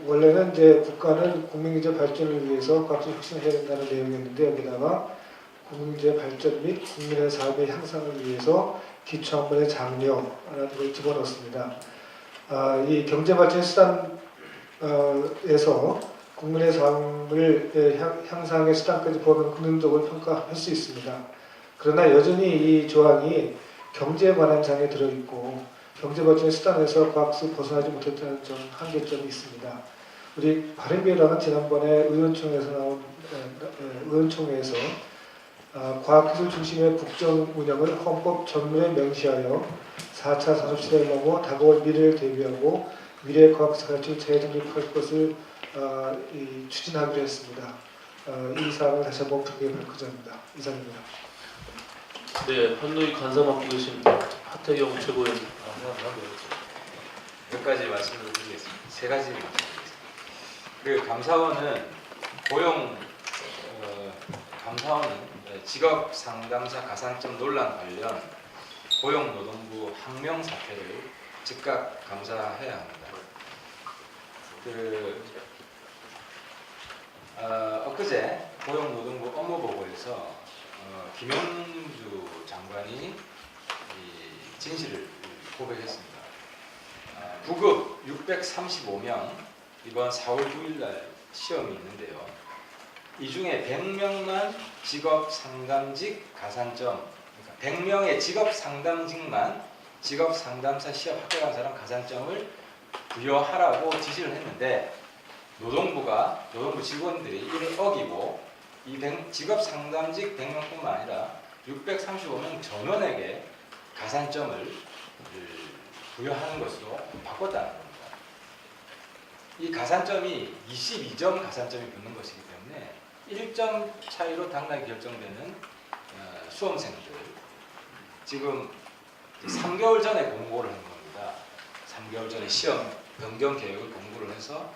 원래는 이제 국가는 국민경제 발전을 위해서 과학기술 혁신을 해야 된다는 내용이었는데 여기다가 국민경제 발전 및 국민의 삶의 향상을 위해서 기초학문의 장려라는 걸 집어넣었습니다. 이 경제발전 수단에서 국민의 삶을 향상의 수단까지 보면 긍정적으로 평가할 수 있습니다. 그러나 여전히 이 조항이 경제에 관한 장에 들어있고 경제발전의 수단에서 과학수 벗어나지 못했다는 점 한계점이 있습니다. 우리 바른미래당은 지난번에 의원총회에서 나온 의원총회에서 과학기술 중심의 국정 운영을 헌법 전문에 명시하여 4차 산업시대를 넘어 다가올 미래를 대비하고 미래 과학기술 발전에 재독립할 것을 추진하기로 했습니다. 이 사항을 다시 한번 분명히 밝히자 합니다. 이상입니다.
네, 판노이 간사 맡고 계신 하태경 최고위원.
몇 가지 말씀을 드리겠습니다. 세 가지 말씀드리겠습니다. 그 감사원은 감사원은 직업 상담사 가산점 논란 관련 고용노동부 항명 사태를 즉각 감사해야 합니다. 엊그제 고용노동부 업무보고에서 김영주 장관이 이 진실을 고백했습니다. 부급 635명 이번 4월 9일날 시험이 있는데요. 이 중에 100명만 직업 상담직 가산점, 그러니까 100명의 직업 상담직만 직업 상담사 시험 합격한 사람 가산점을 부여하라고 지시를 했는데 노동부 직원들이 이를 어기고 이 직업 상담직 100명뿐만 아니라 635명 전원에게 가산점을 부여하는 것으로 바꿨다는 겁니다. 이 가산점이 22점 가산점이 붙는 것이기 때문에 1점 차이로 당락이 결정되는 수험생들 지금 3개월 전에 공고를 한 겁니다. 3개월 전에 시험 변경 계획을 공고를 해서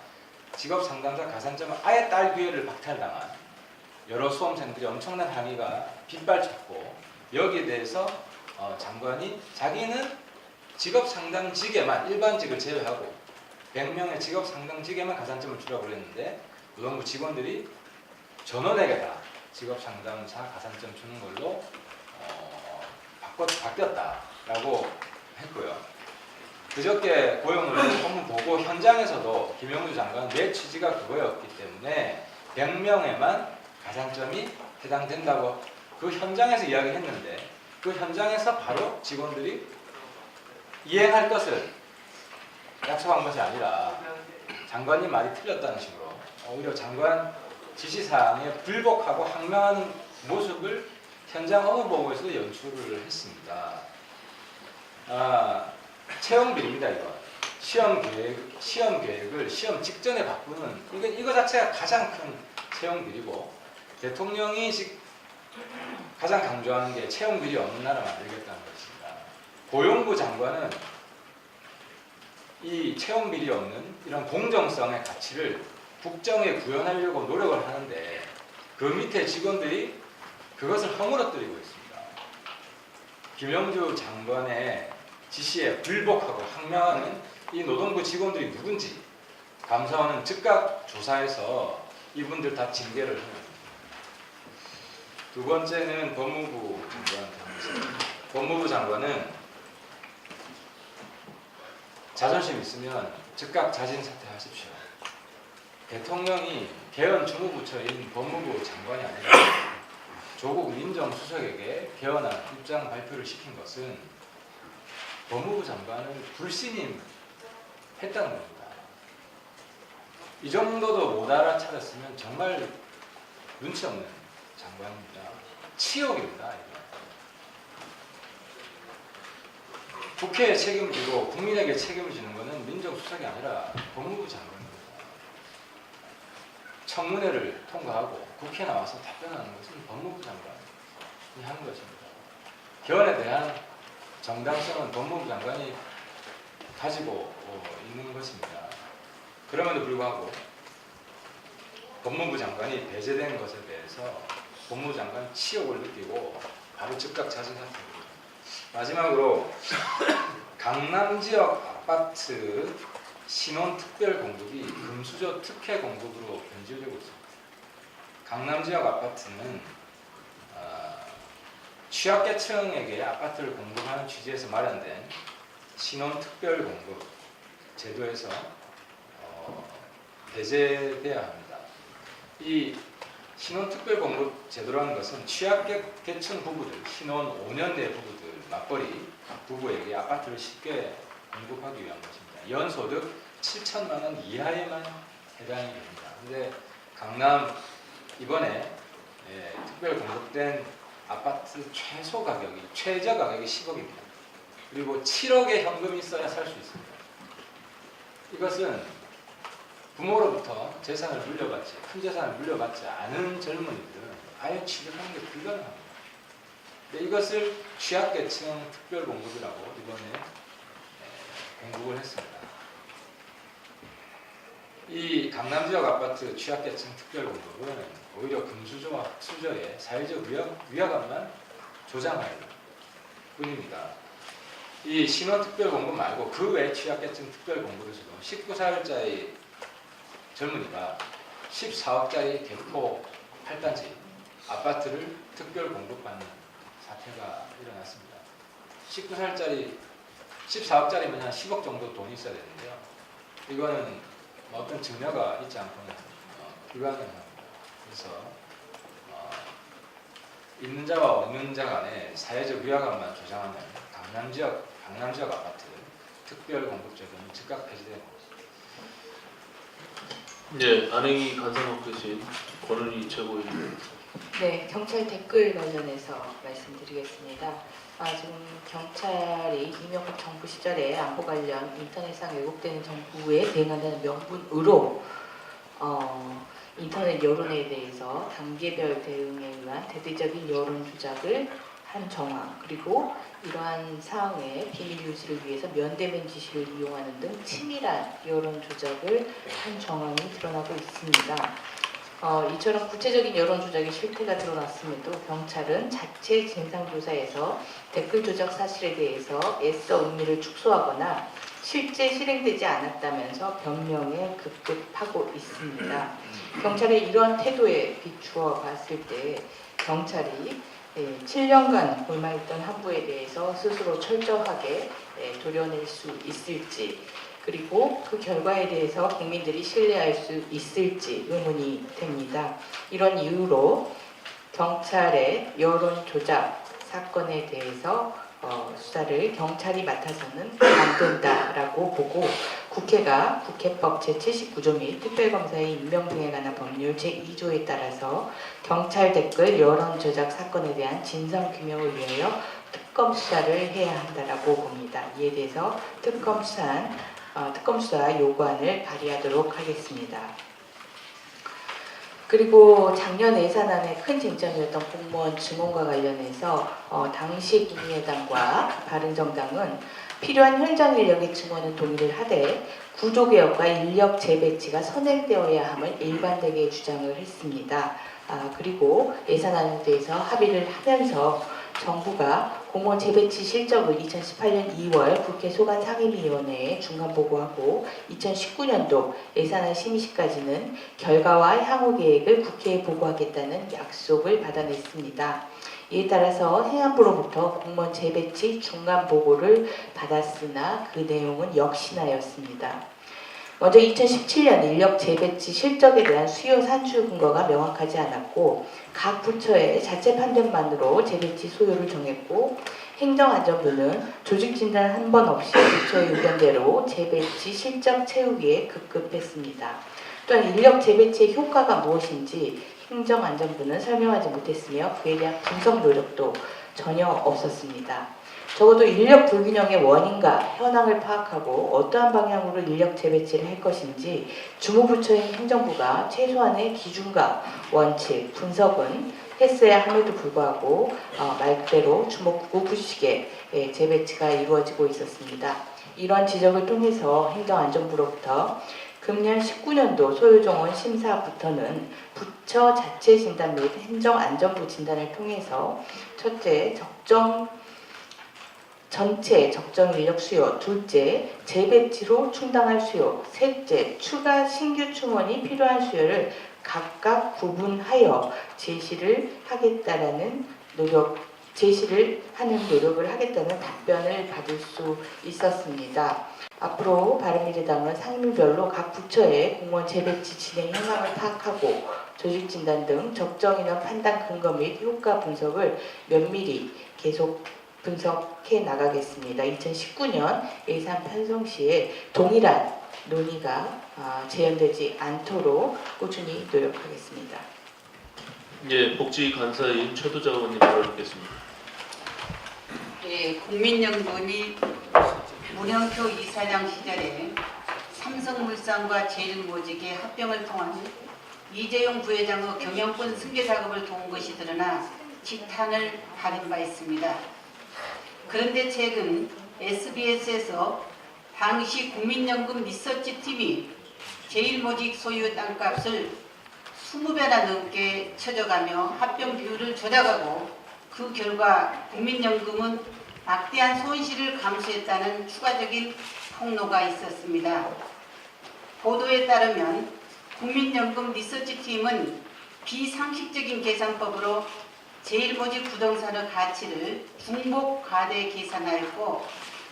직업 상담사 가산점을 아예 딸 기회를 박탈당한 여러 수험생들이 엄청난 항의가 빗발쳤고 여기에 대해서 장관이 자기는 직업 상담직에만 일반직을 제외하고 100명의 직업 상담직에만 가산점을 주라고 그랬는데 노동부 직원들이 전원에게 다 직업 상담사 가산점 주는 걸로 바뀌었다라고 했고요. 그저께 고용노동부 업무보고 현장에서도 김영주 장관은 내 취지가 그거였기 때문에 100명에만 가산점이 해당된다고 그 현장에서 이야기했는데 그 현장에서 바로 직원들이 이행할 것을 약속한 것이 아니라 장관님 말이 틀렸다는 식으로 오히려 장관 지시사항에 불복하고 항명하는 모습을 현장 업무보고에서도 연출을 했습니다. 채용 비리입니다. 이거 시험 계획을 시험 직전에 바꾸는 이거 자체가 가장 큰 채용 비리고 대통령이 가장 강조하는 게 채용 비리 없는 나라 만들겠다는 것입니다. 고용부 장관은 이 채용 비리 없는 이런 공정성의 가치를 국정에 구현하려고 노력을 하는데 그 밑에 직원들이 그것을 허물어뜨리고 있습니다. 김영주 장관의 지시에 불복하고 항명하는 이 노동부 직원들이 누군지 감사원은 즉각 조사해서 이분들 다 징계를 합니다. 두 번째는 법무부 장관한테 합니다. 법무부 장관은 자존심 있으면 즉각 자진 사퇴하십시오. 대통령이 개헌 주무부처인 법무부 장관이 아니라 조국 민정수석에게 개헌안 입장 발표를 시킨 것은 법무부 장관을 불신임했다는 겁니다. 이 정도도 못 알아차렸으면 정말 눈치 없는 장관입니다. 치욕입니다. 이거. 국회에 책임지고 국민에게 책임을 지는 것은 민정수석이 아니라 법무부 장관입니다. 청문회를 통과하고 국회에 나와서 답변하는 것은 법무부 장관이 하는 것입니다. 개헌에 대한 정당성은 법무부 장관이 가지고 있는 것입니다. 그럼에도 불구하고 법무부 장관이 배제된 것에 대해서 법무부 장관이 치욕을 느끼고 바로 즉각 자진 사퇴합니다. 마지막으로 강남 지역 아파트 신혼 특별 공급이 금수저 특혜 공급으로 변질되고 있습니다. 강남 지역 아파트는 취약계층에게 아파트를 공급하는 취지에서 마련된 신혼 특별 공급 제도에서 배제돼야 합니다. 이 신혼 특별 공급 제도라는 것은 취약계층 부부들, 신혼 5년 내 부부들, 맞벌이 부부에게 아파트를 쉽게 공급하기 위한 것입니다. 연소득 7천만 원 이하에만 해당이 됩니다. 그런데 강남 이번에 특별 공급된 아파트 최저 가격이 10억입니다. 그리고 7억의 현금이 있어야 살 수 있습니다. 이것은 부모로부터 재산을 물려받지, 큰 재산을 물려받지 않은 젊은이들은 아예 취득하는 게 불가능합니다. 근데 이것을 취약계층 특별공급이라고 이번에 공급을 했습니다. 이 강남지역 아파트 취약계층 특별공급은 오히려 금수저와 흑수저의 사회적 위화감만 조장할 뿐입니다. 이 신혼특별공급 말고 그 외 취약계층 특별공급에서도 19살짜리 젊은이가 14억짜리 개포 8단지 아파트를 특별 공급받는 사태가 일어났습니다. 19살짜리 14억짜리면 한 10억 정도 돈이 있어야 되는데요. 이거는 어떤 증여가 있지 않고는 불가능합니다. 그래서 있는 자와 없는 자 간의 사회적 위화감만 조장하는 강남지역 아파트 특별 공급 제도는 즉각 폐지되는 것입니다.
네, 안행이 간사놓고 계신 권은희 최고위원.
네, 경찰 댓글 관련해서 말씀드리겠습니다. 지금 경찰이 이명박 정부 시절에 안보 관련 인터넷상 왜곡되는 정보에 대응한다는 명분으로 인터넷 여론에 대해서 단계별 대응에 의한 대대적인 여론 조작을 한 정황, 그리고 이러한 사항의 비밀 유지를 위해서 면대면 지시를 이용하는 등 치밀한 여론 조작을 한 정황이 드러나고 있습니다. 이처럼 구체적인 여론 조작의 실태가 드러났음에도 경찰은 자체 진상조사에서 댓글 조작 사실에 대해서 애써 의미를 축소하거나 실제 실행되지 않았다면서 변명에 급급하고 있습니다. 경찰의 이러한 태도에 비추어 봤을 때 경찰이 7년간 골마했던 한부에 대해서 스스로 철저하게 도려낼 수 있을지, 그리고 그 결과에 대해서 국민들이 신뢰할 수 있을지 의문이 됩니다. 이런 이유로 경찰의 여론 조작 사건에 대해서 수사를 경찰이 맡아서는 안 된다라고 보고, 국회가 국회법 제79조 및 특별검사의 임명 등에 관한 법률 제2조에 따라서 경찰 댓글 여론 조작 사건에 대한 진상 규명을 위하여 특검 수사를 해야 한다라고 봅니다. 이에 대해서 특검 수사 요구안을 발의하도록 하겠습니다. 그리고 작년 예산안의 큰 쟁점이었던 공무원 증원과 관련해서 당시 국민의당과 바른정당은 필요한 현장 인력의 증원은 동의를 하되 구조개혁과 인력 재배치가 선행되어야 함을 일관되게 주장을 했습니다. 그리고 예산안에 대해서 합의를 하면서 정부가 공무원 재배치 실적을 2018년 2월 국회 소관상임위원회에 중간 보고하고 2019년도 예산안 심의 시까지는 결과와 향후 계획을 국회에 보고하겠다는 약속을 받아냈습니다. 이에 따라서 행안부로부터 공무원 재배치 중간 보고를 받았으나 그 내용은 역시나였습니다. 먼저 2017년 인력 재배치 실적에 대한 수요 산출 근거가 명확하지 않았고 각 부처의 자체 판단만으로 재배치 소요를 정했고 행정안전부는 조직 진단 한 번 없이 부처의 의견대로 재배치 실적 채우기에 급급했습니다. 또한 인력 재배치의 효과가 무엇인지 행정안전부는 설명하지 못했으며 그에 대한 분석 노력도 전혀 없었습니다. 적어도 인력 불균형의 원인과 현황을 파악하고 어떠한 방향으로 인력 재배치를 할 것인지 주무부처인 행정부가 최소한의 기준과 원칙, 분석은 했어야 함에도 불구하고 말 그대로 주먹구 부시게 재배치가 이루어지고 있었습니다. 이러한 지적을 통해서 행정안전부로부터 금년 19년도 소요정원 심사부터는 부처 자체 진단 및 행정안전부 진단을 통해서 첫째, 전체 적정 인력 수요, 둘째, 재배치로 충당할 수요, 셋째, 추가 신규 충원이 필요한 수요를 각각 구분하여 제시를 하는 노력을 하겠다는 답변을 받을 수 있었습니다. 앞으로 바른미래당은 상임위별로 각 부처의 공무원 재배치 진행 현황을 파악하고 조직 진단 등 적정 인원 판단 근거 및 효과 분석을 면밀히 계속 분석해 나가겠습니다. 2019년 예산 편성 시에 동일한 논의가 재현되지 않도록 꾸준히 노력하겠습니다.
예, 복지간사인 최도자 의원님 발언 듣겠습니다.
예, 국민연금이 문영표 이사장 시절에 삼성물산과 제일모직의 합병을 통한 이재용 부회장의 경영권 승계 작업을 도운 것이 드러나 직탄을 받은 바 있습니다. 그런데 최근 SBS에서 당시 국민연금 리서치팀이 제일모직 소유 땅값을 20배나 넘게 쳐져가며 합병 비율을 조작하고 그 결과 국민연금은 막대한 손실을 감수했다는 추가적인 폭로가 있었습니다. 보도에 따르면 국민연금 리서치팀은 비상식적인 계산법으로 제일모직 부동산의 가치를 중복 과대 계산하였고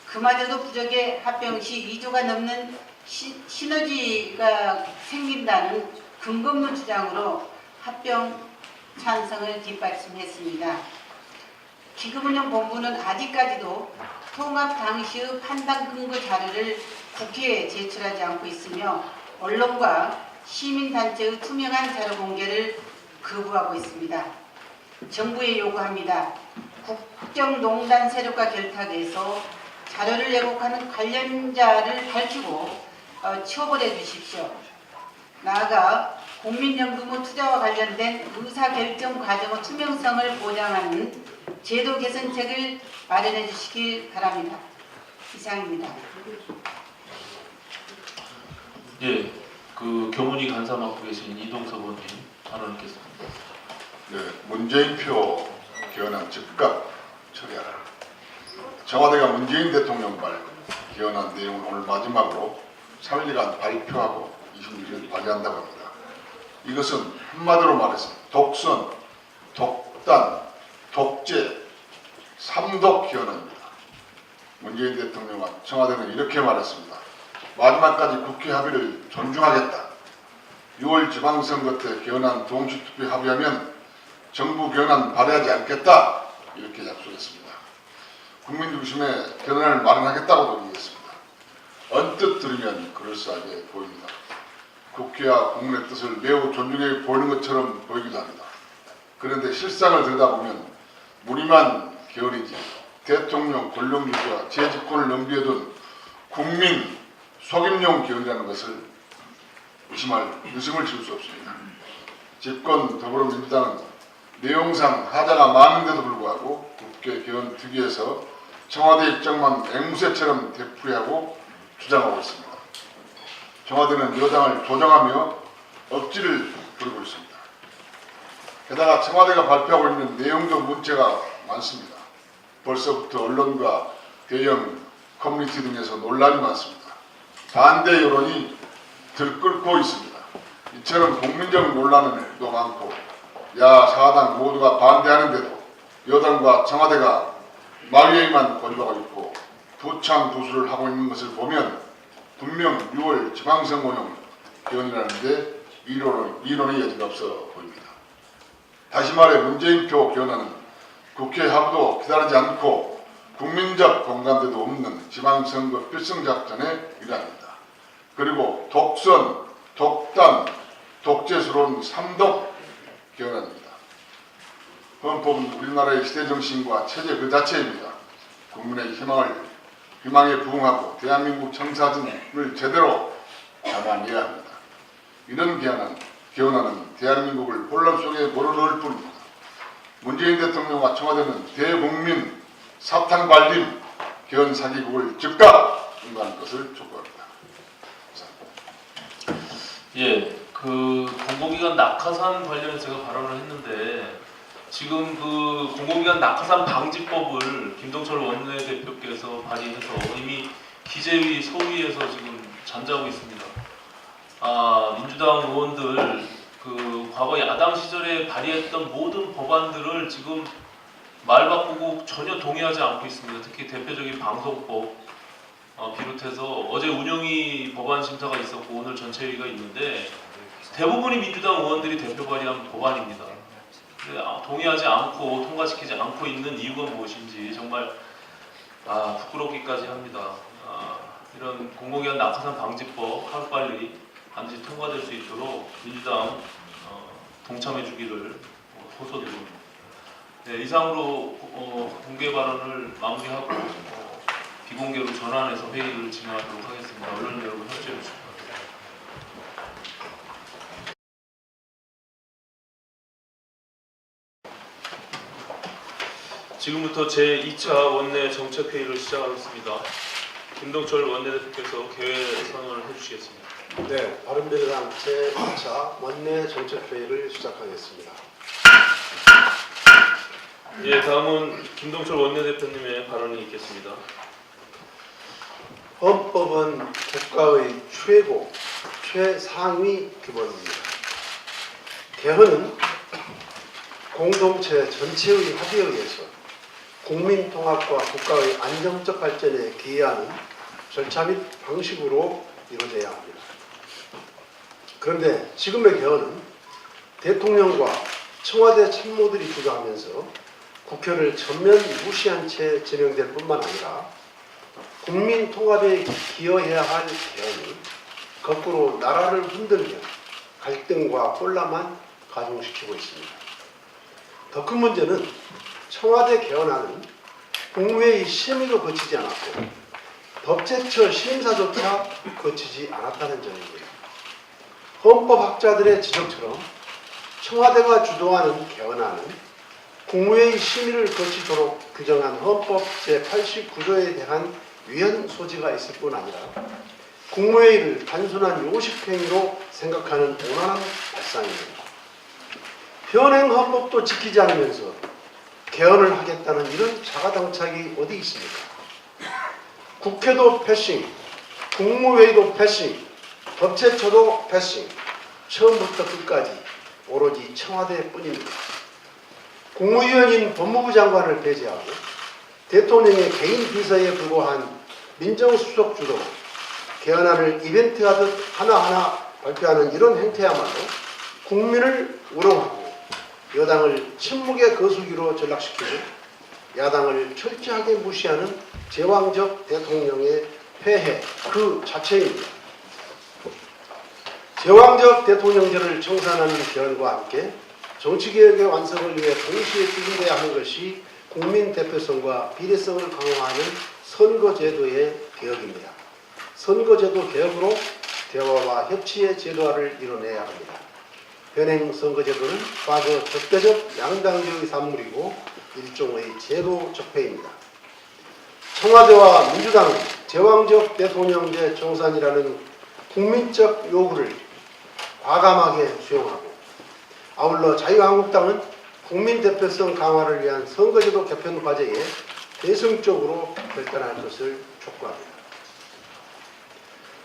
그마저도 부족해 합병 시 2조가 넘는 시너지가 생긴다는 근거 없는 주장으로 합병 찬성을 뒷받침했습니다. 기금운용본부는 아직까지도 통합 당시의 판단 근거 자료를 국회에 제출하지 않고 있으며 언론과 시민단체의 투명한 자료 공개를 거부하고 있습니다. 정부에 요구합니다. 국정농단 세력과 결탁해서 자료를 왜곡하는 관련자를 밝히고 처벌해 주십시오. 나아가 국민연금의 투자와 관련된 의사결정 과정의 투명성을 보장하는 제도 개선책을 마련해 주시길 바랍니다. 이상입니다.
예, 그 교문위 간사 맡고 계신 이동석 의원님 발언 듣겠습니다.
네, 문재인표 개헌안 즉각 처리하라. 청와대가 문재인 대통령발 개헌안 내용을 오늘 마지막으로 3일간 발표하고 26일 발의한다고 합니다. 이것은 한마디로 말해서 독선, 독단, 독재, 삼독 개헌안입니다. 문재인 대통령과 청와대는 이렇게 말했습니다. 마지막까지 국회 합의를 존중하겠다. 6월 지방선거 때 개헌안 동시투표 합의하면 정부 개헌안 발의하지 않겠다. 이렇게 약속했습니다. 국민 중심의 개헌안을 마련하겠다고도 얘기했습니다. 언뜻 들으면 그럴싸하게 보입니다. 국회와 국민의 뜻을 매우 존중해 보이는 것처럼 보이기도 합니다. 그런데 실상을 들여다보면 무리만 개헌이지 대통령 권력유지와 재집권을 넘겨둔 국민 속임용 개헌이라는 것을 의심을 지을 수 없습니다. 집권 더불어민주당은 내용상 하자가 많은데도 불구하고 국회 개헌 특위에서 청와대 입장만 앵무새처럼 되풀이하고 주장하고 있습니다. 청와대는 여당을 조정하며 억지를 부리고 있습니다. 게다가 청와대가 발표하고 있는 내용도 문제가 많습니다. 벌써부터 언론과 대형 커뮤니티 등에서 논란이 많습니다. 반대 여론이 들끓고 있습니다. 이처럼 국민적 논란도 많고 야사당 모두가 반대하는데도 여당과 청와대가 마위에만 고집하고 있고 부창부수를 하고 있는 것을 보면 분명 6월 지방선거용 개헌이라는데 이론의 여지가 없어 보입니다. 다시 말해 문재인표 개헌안은 국회 하부도 기다리지 않고 국민적 공감대도 없는 지방선거 필승작전의 일환입니다. 그리고 독선, 독단, 독재스러운 삼독 개헌안입니다. 헌법은 우리나라의 시대정신과 체제 그 자체입니다. 국민의 희망에 부응하고 대한민국 청사진을 제대로 담아내야 합니다. 이런 개헌안은 대한민국을 혼란 속에 몰아넣을 뿐입니다. 문재인 대통령과 청와대는 대국민 사탕 발림 개헌 사기극을 즉각 중단할 것을 촉구합니다.
예, 그 공공기관 낙하산 관련해서 제가 발언을 했는데 지금 그 공공기관 낙하산 방지법을 김동철 원내대표께서 발의해서 이미 기재위 소위에서 지금 잠자고 있습니다. 민주당 의원들 그 과거 야당 시절에 발의했던 모든 법안들을 지금 말 바꾸고 전혀 동의하지 않고 있습니다. 특히 대표적인 방송법 비롯해서 어제 운영위 법안 심사가 있었고 오늘 전체회의가 있는데 대부분이 민주당 의원들이 대표 발의한 법안입니다. 동의하지 않고 통과시키지 않고 있는 이유가 무엇인지 정말 부끄럽기까지 합니다. 이런 공공기관 낙하산 방지법 하루빨리 반드시 통과될 수 있도록 민주당 동참해 주기를 호소드립니다. 네, 이상으로 공개 발언을 마무리하고 비공개로 전환해서 회의를 진행하도록 하겠습니다. 언론 여러분 협조해 주시기 바랍니다. 지금부터 제2차 원내 정책회의를 시작하겠습니다. 김동철 원내대표께서 개회 선언을 해주시겠습니다.
네, 바른미래당 제2차 원내 정책회의를 시작하겠습니다.
예, 다음은 김동철 원내대표님의 발언이 있겠습니다.
헌법은 국가의 최고, 최상위 기본입니다. 개헌은 공동체 전체의 합의에 의해서 국민 통합과 국가의 안정적 발전에 기여하는 절차 및 방식으로 이루어져야 합니다. 그런데 지금의 개헌은 대통령과 청와대 참모들이 주도하면서 국회를 전면 무시한 채 진행될 뿐만 아니라 국민 통합에 기여해야 할 개헌이 거꾸로 나라를 흔들며 갈등과 혼란만 가중시키고 있습니다. 더 큰 문제는 청와대 개헌안은 국무회의 심의도 거치지 않았고 법제처 심사조차 거치지 않았다는 점입니다. 헌법학자들의 지적처럼 청와대가 주도하는 개헌안은 국무회의 심의를 거치도록 규정한 헌법 제89조에 대한 위헌 소지가 있을 뿐 아니라 국무회의를 단순한 요식행위로 생각하는 오만한 발상입니다. 현행 헌법도 지키지 않으면서 개헌을 하겠다는 이런 자가당착이 어디 있습니까? 국회도 패싱, 국무회의도 패싱, 법제처도 패싱, 처음부터 끝까지 오로지 청와대뿐입니다. 국무위원인 법무부 장관을 배제하고 대통령의 개인 비서에 불과한 민정수석 주도로 개헌안을 이벤트하듯 하나하나 발표하는 이런 행태야말로 국민을 우롱하고 여당을 침묵의 거수기로 전락시키고 야당을 철저하게 무시하는 제왕적 대통령의 폐해 그 자체입니다. 제왕적 대통령제를 청산하는 개헌과 함께 정치개혁의 완성을 위해 동시에 추진돼야 하는 것이 국민 대표성과 비례성을 강화하는 선거제도의 개혁입니다. 선거제도 개혁으로 대화와 협치의 제도화를 이뤄내야 합니다. 현행 선거제도는 과거 적대적 양당제의 산물이고 일종의 제도 적폐입니다. 청와대와 민주당은 제왕적 대통령제 청산이라는 국민적 요구를 과감하게 수용하고 아울러 자유한국당은 국민 대표성 강화를 위한 선거제도 개편 과제에 대승적으로 발전할 것을 촉구합니다.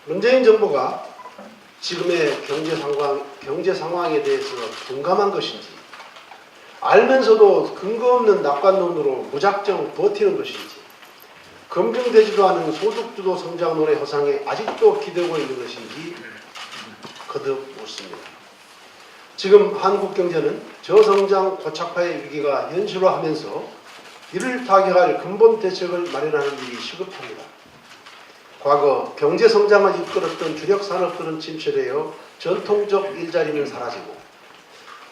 문재인 정부가 지금의 경제 상황에 대해서 둔감한 것인지, 알면서도 근거 없는 낙관론으로 무작정 버티는 것인지, 검증되지도 않은 소득주도 성장론의 허상에 아직도 기대고 있는 것인지 거듭 묻습니다. 지금 한국 경제는 저성장 고착화의 위기가 현실화하면서 이를 타개할 근본 대책을 마련하는 일이 시급합니다. 과거 경제 성장을 이끌었던 주력 산업들은 침체되어 전통적 일자리는 사라지고,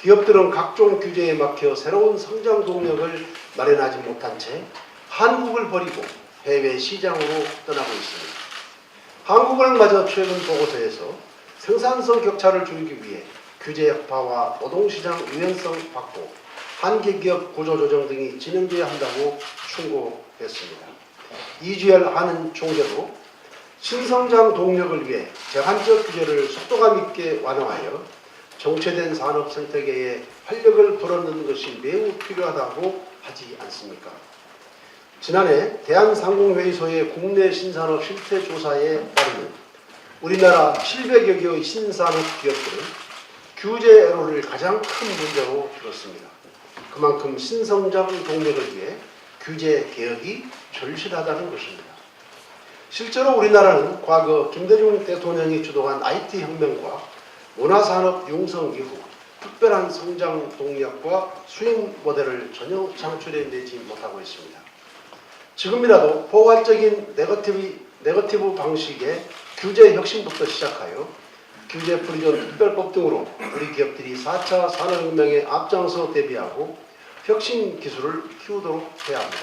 기업들은 각종 규제에 막혀 새로운 성장 동력을 마련하지 못한 채 한국을 버리고 해외 시장으로 떠나고 있습니다. 한국은마저 최근 보고서에서 생산성 격차를 줄이기 위해 규제 약화와 노동시장 유연성 확보, 한계기업 구조조정 등이 진행돼야 한다고 충고했습니다. 이주열 한은 총재도 신성장 동력을 위해 제한적 규제를 속도감 있게 완화하여 정체된 산업 생태계에 활력을 불어넣는 것이 매우 필요하다고 하지 않습니까? 지난해 대한상공회의소의 국내 신산업 실태조사에 따르면 우리나라 700여 개의 신산업 기업들은 규제 애로를 가장 큰 문제로 들었습니다. 그만큼 신성장 동력을 위해 규제 개혁이 절실하다는 것입니다. 실제로 우리나라는 과거 김대중 대통령이 주도한 IT 혁명과 문화산업 융성 이후 특별한 성장 동력과 수익 모델을 전혀 창출해내지 못하고 있습니다. 지금이라도 포괄적인 네거티브 방식의 규제 혁신부터 시작하여 규제 프리존 특별법 등으로 우리 기업들이 4차 산업혁명에 앞장서 대비하고 혁신 기술을 키우도록 해야 합니다.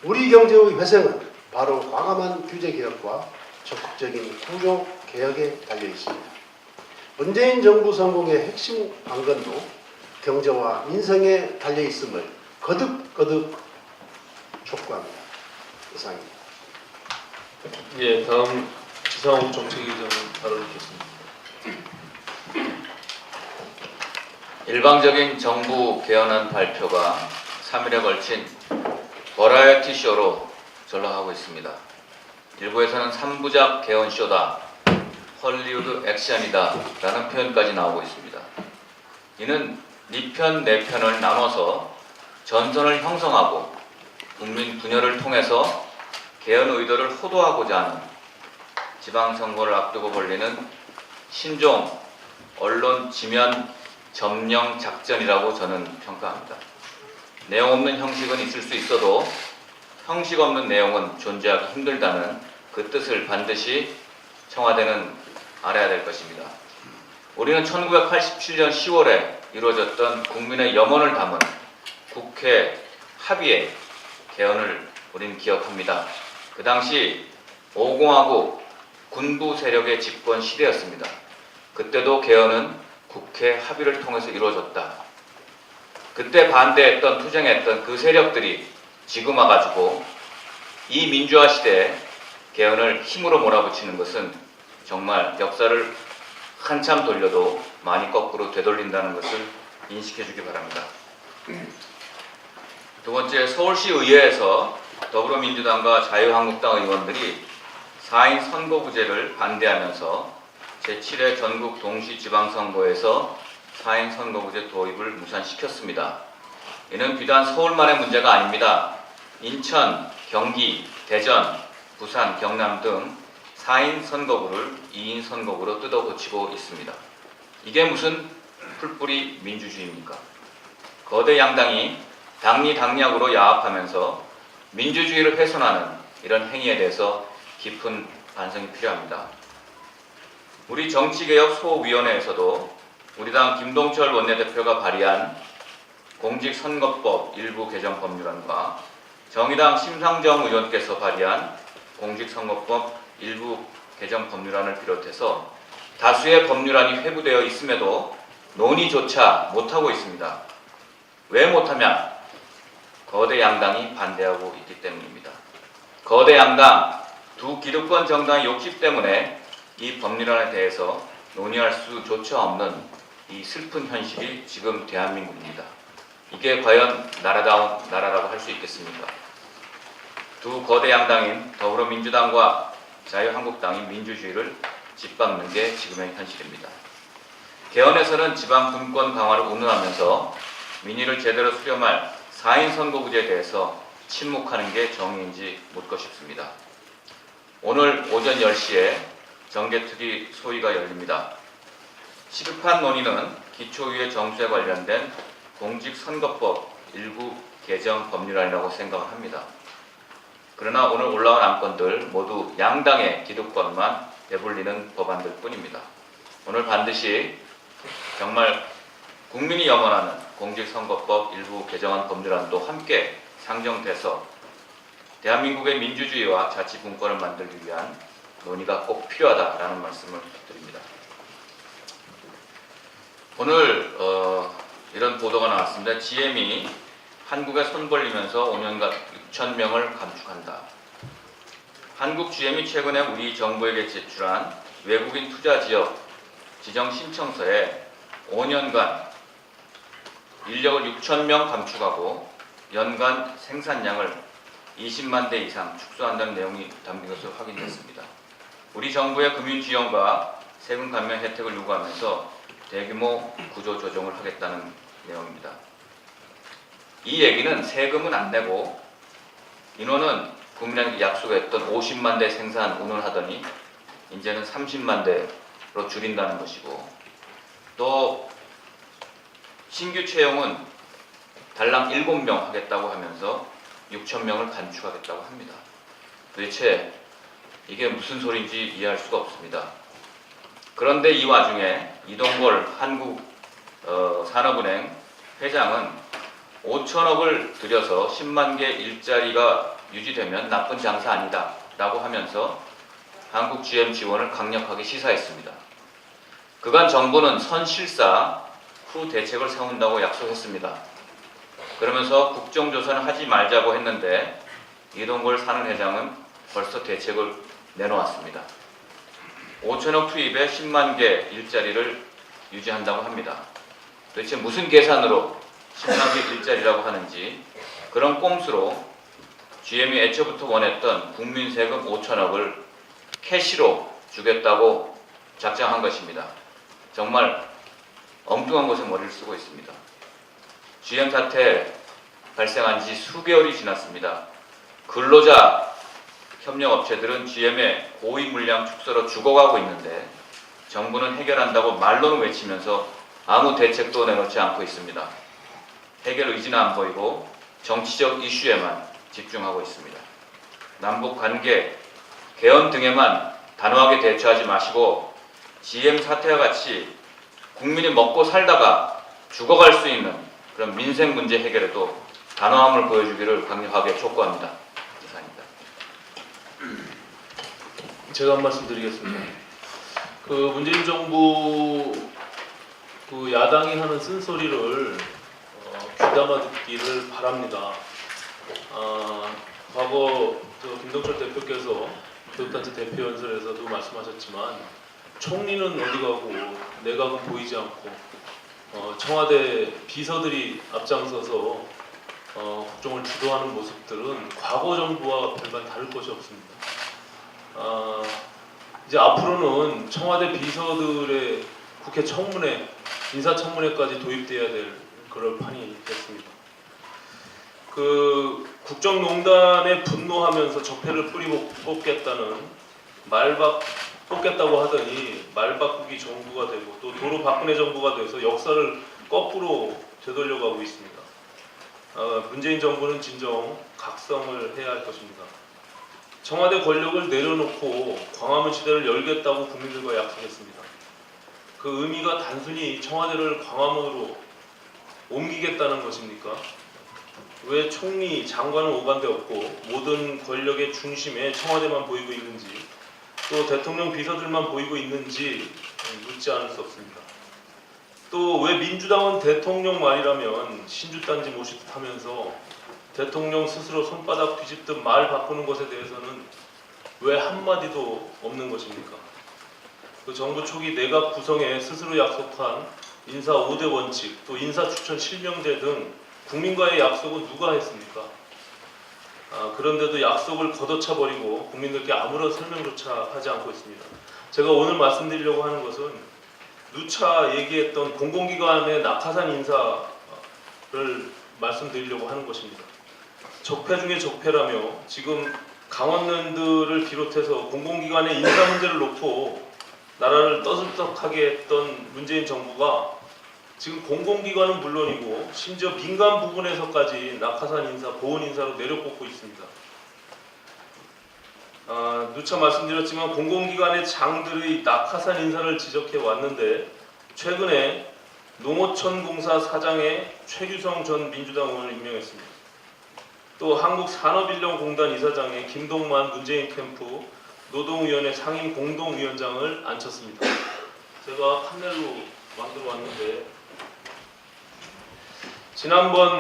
우리 경제의 회생은 바로 과감한 규제 개혁과 적극적인 구조 개혁에 달려 있습니다. 문재인 정부 성공의 핵심 관건도 경제와 민생에 달려 있음을 거듭 촉구합니다. 이상입니다.
예, 다음 지상욱 정책위원장은 발언을 듣겠습니다.
일방적인 정부 개헌안 발표가 3일에 걸친 버라이어티 쇼로 전락하고 있습니다. 일부에서는 3부작 개헌쇼다, 헐리우드 액션이다 라는 표현까지 나오고 있습니다. 이는 네 편, 내 편을 나눠서 전선을 형성하고 국민 분열을 통해서 개헌 의도를 호도하고자 하는 지방선거를 앞두고 벌리는 신종 언론 지면 점령 작전이라고 저는 평가합니다. 내용 없는 형식은 있을 수 있어도 형식 없는 내용은 존재하기 힘들다는 그 뜻을 반드시 청와대는 알아야 될 것입니다. 우리는 1987년 10월에 이루어졌던 국민의 염원을 담은 국회 합의의 개헌을 우리는 기억합니다. 그 당시 5공화국 군부 세력의 집권 시대였습니다. 그때도 개헌은 국회 합의를 통해서 이루어졌다. 그때 반대했던, 투쟁했던 그 세력들이 지금 와가지고 이 민주화 시대에 개헌을 힘으로 몰아붙이는 것은 정말 역사를 한참 돌려도 많이 거꾸로 되돌린다는 것을 인식해 주기 바랍니다. 두 번째, 서울시 의회에서 더불어민주당과 자유한국당 의원들이 4인 선거구제를 반대하면서 제7회 전국 동시지방선거에서 4인 선거구제 도입을 무산시켰습니다. 이는 비단 서울만의 문제가 아닙니다. 인천, 경기, 대전, 부산, 경남 등 4인 선거구를 2인 선거구로 뜯어 고치고 있습니다. 이게 무슨 풀뿌리 민주주의입니까? 거대 양당이 당리당략으로 야합하면서 민주주의를 훼손하는 이런 행위에 대해서 깊은 반성이 필요합니다. 우리 정치개혁소위원회에서도 우리 당 김동철 원내대표가 발의한 공직선거법 일부 개정 법률안과 정의당 심상정 의원께서 발의한 공직선거법 일부 개정 법률안을 비롯해서 다수의 법률안이 회부되어 있음에도 논의조차 못하고 있습니다. 왜 못하냐? 거대 양당이 반대하고 있기 때문입니다. 거대 양당, 두 기득권 정당의 욕심 때문에 이 법률안에 대해서 논의할 수조차 없는 이 슬픈 현실이 지금 대한민국입니다. 이게 과연 나라다운 나라라고 할 수 있겠습니까? 두 거대 양당인 더불어민주당과 자유한국당이 민주주의를 짓밟는 게 지금의 현실입니다. 개헌에서는 지방 분권 강화를 운운하면서 민의를 제대로 수렴할 4인 선거구제에 대해서 침묵하는 게 정의인지 묻고 싶습니다. 오늘 오전 10시에 정개특위 소위가 열립니다. 시급한 논의는 기초의회 정수에 관련된 공직선거법 일부 개정 법률안이라고 생각을 합니다. 그러나 오늘 올라온 안건들 모두 양당의 기득권만 배불리는 법안들 뿐입니다. 오늘 반드시 정말 국민이 염원하는 공직선거법 일부 개정안 법률안도 함께 상정돼서 대한민국의 민주주의와 자치분권을 만들기 위한 논의가 꼭 필요하다라는 말씀을 드립니다. 오늘 이런 보도가 나왔습니다. GM이 한국에 손 벌리면서 5년간 6,000명을 감축한다. 한국 GM이 최근에 우리 정부에게 제출한 외국인 투자 지역 지정 신청서에 5년간 인력을 6,000명 감축하고 연간 생산량을 20만 대 이상 축소한다는 내용이 담긴 것을 확인했습니다. 우리 정부의 금융 지원과 세금 감면 혜택을 요구하면서 대규모 구조 조정을 하겠다는 내용입니다. 이 얘기는 세금은 안 내고 인원은 국민에게 약속했던 50만 대 생산 운운하더니 이제는 30만 대로 줄인다는 것이고, 또 신규 채용은 달랑 7명 하겠다고 하면서 6,000명을 감축하겠다고 합니다. 도대체 이게 무슨 소리인지 이해할 수가 없습니다. 그런데 이 와중에 이동걸 한국산업은행 회장은 5천억을 들여서 10만 개 일자리가 유지되면 나쁜 장사 아니다 라고 하면서 한국 GM 지원을 강력하게 시사했습니다. 그간 정부는 선실사 후 대책을 세운다고 약속했습니다. 그러면서 국정조사는 하지 말자고 했는데 이동걸 산업회장은 벌써 대책을 내놓았습니다. 5천억 투입에 10만 개 일자리를 유지한다고 합니다. 도대체 무슨 계산으로 10만 개 일자리라고 하는지, 그런 꼼수로 GM이 애초부터 원했던 국민 세금 5천억을 캐시로 주겠다고 작정한 것입니다. 정말 엉뚱한 것에 머리를 쓰고 있습니다. GM 사태 발생한 지 수개월이 지났습니다. 근로자 협력업체들은 GM의 고위 물량 축소로 죽어가고 있는데 정부는 해결한다고 말로는 외치면서 아무 대책도 내놓지 않고 있습니다. 해결 의지는 안 보이고 정치적 이슈에만 집중하고 있습니다. 남북 관계, 개헌 등에만 단호하게 대처하지 마시고 GM 사태와 같이 국민이 먹고 살다가 죽어갈 수 있는 그런 민생 문제 해결에도 단호함을 보여주기를 강력하게 촉구합니다. 이상입니다.
제가 한 말씀 드리겠습니다. 문재인 정부 야당이 하는 쓴소리를 귀담아 듣기를 바랍니다. 과거 김동철 대표께서 교육단체 대표연설에서도 말씀하셨지만 총리는 어디 가고 내각은 보이지 않고 청와대 비서들이 앞장서서 국정을 주도하는 모습들은 과거 정부와 별반 다를 것이 없습니다. 이제 앞으로는 청와대 비서들의 국회 청문회, 인사청문회까지 도입돼야 될 그럴 판이 됐습니다. 국정농단에 분노하면서 적폐를 뿌리 뽑겠다는 뽑겠다고 하더니 말 바꾸기 정부가 되고 또 도로 박근혜 정부가 돼서 역사를 거꾸로 되돌려가고 있습니다. 문재인 정부는 진정 각성을 해야 할 것입니다. 청와대 권력을 내려놓고 광화문 시대를 열겠다고 국민들과 약속했습니다. 그 의미가 단순히 청와대를 광화문으로 옮기겠다는 것입니까? 왜 총리, 장관은 오간데 없고 모든 권력의 중심에 청와대만 보이고 있는지, 또 대통령 비서들만 보이고 있는지 묻지 않을 수 없습니다. 또 왜 민주당은 대통령 말이라면 신주단지 모시듯 하면서 대통령 스스로 손바닥 뒤집듯 말 바꾸는 것에 대해서는 왜 한마디도 없는 것입니까? 정부 초기 내각 구성에 스스로 약속한 인사 5대 원칙, 또 인사 추천 실명제 등 국민과의 약속은 누가 했습니까? 그런데도 약속을 걷어차 버리고 국민들께 아무런 설명조차 하지 않고 있습니다. 제가 오늘 말씀드리려고 하는 것은 누차 얘기했던 공공기관의 낙하산 인사를 말씀드리려고 하는 것입니다. 적폐 중에 적폐라며 지금 강원랜드를 비롯해서 공공기관의 인사 문제를 놓고 나라를 떠들썩하게 했던 문재인 정부가 지금 공공기관은 물론이고 심지어 민간 부분에서까지 낙하산 인사, 보훈 인사로 내려꽂고 있습니다. 누차 말씀드렸지만 공공기관의 장들의 낙하산 인사를 지적해 왔는데 최근에 농어촌공사 사장에 최규성 전 민주당 의원을 임명했습니다. 또 한국산업인력공단 이사장에 김동만 문재인 캠프 노동위원회 상임 공동위원장을 앉혔습니다. 제가 판넬로 만들어 왔는데 지난번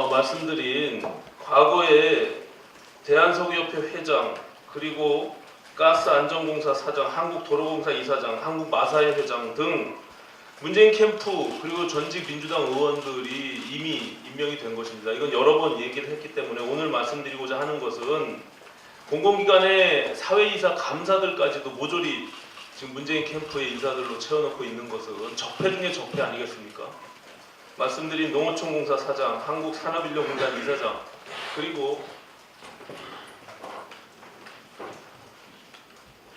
말씀드린 과거에 대한석유협회 회장 그리고 가스안전공사 사장, 한국도로공사 이사장, 한국마사회 회장 등 문재인 캠프 그리고 전직 민주당 의원들이 이미 임명이 된 것입니다. 이건 여러 번 얘기를 했기 때문에 오늘 말씀드리고자 하는 것은 공공기관의 사회이사 감사들까지도 모조리 지금 문재인 캠프의 인사들로 채워놓고 있는 것은 적폐 중에 적폐 아니겠습니까? 말씀드린 농어촌공사 사장, 한국산업인력공단 이사장 그리고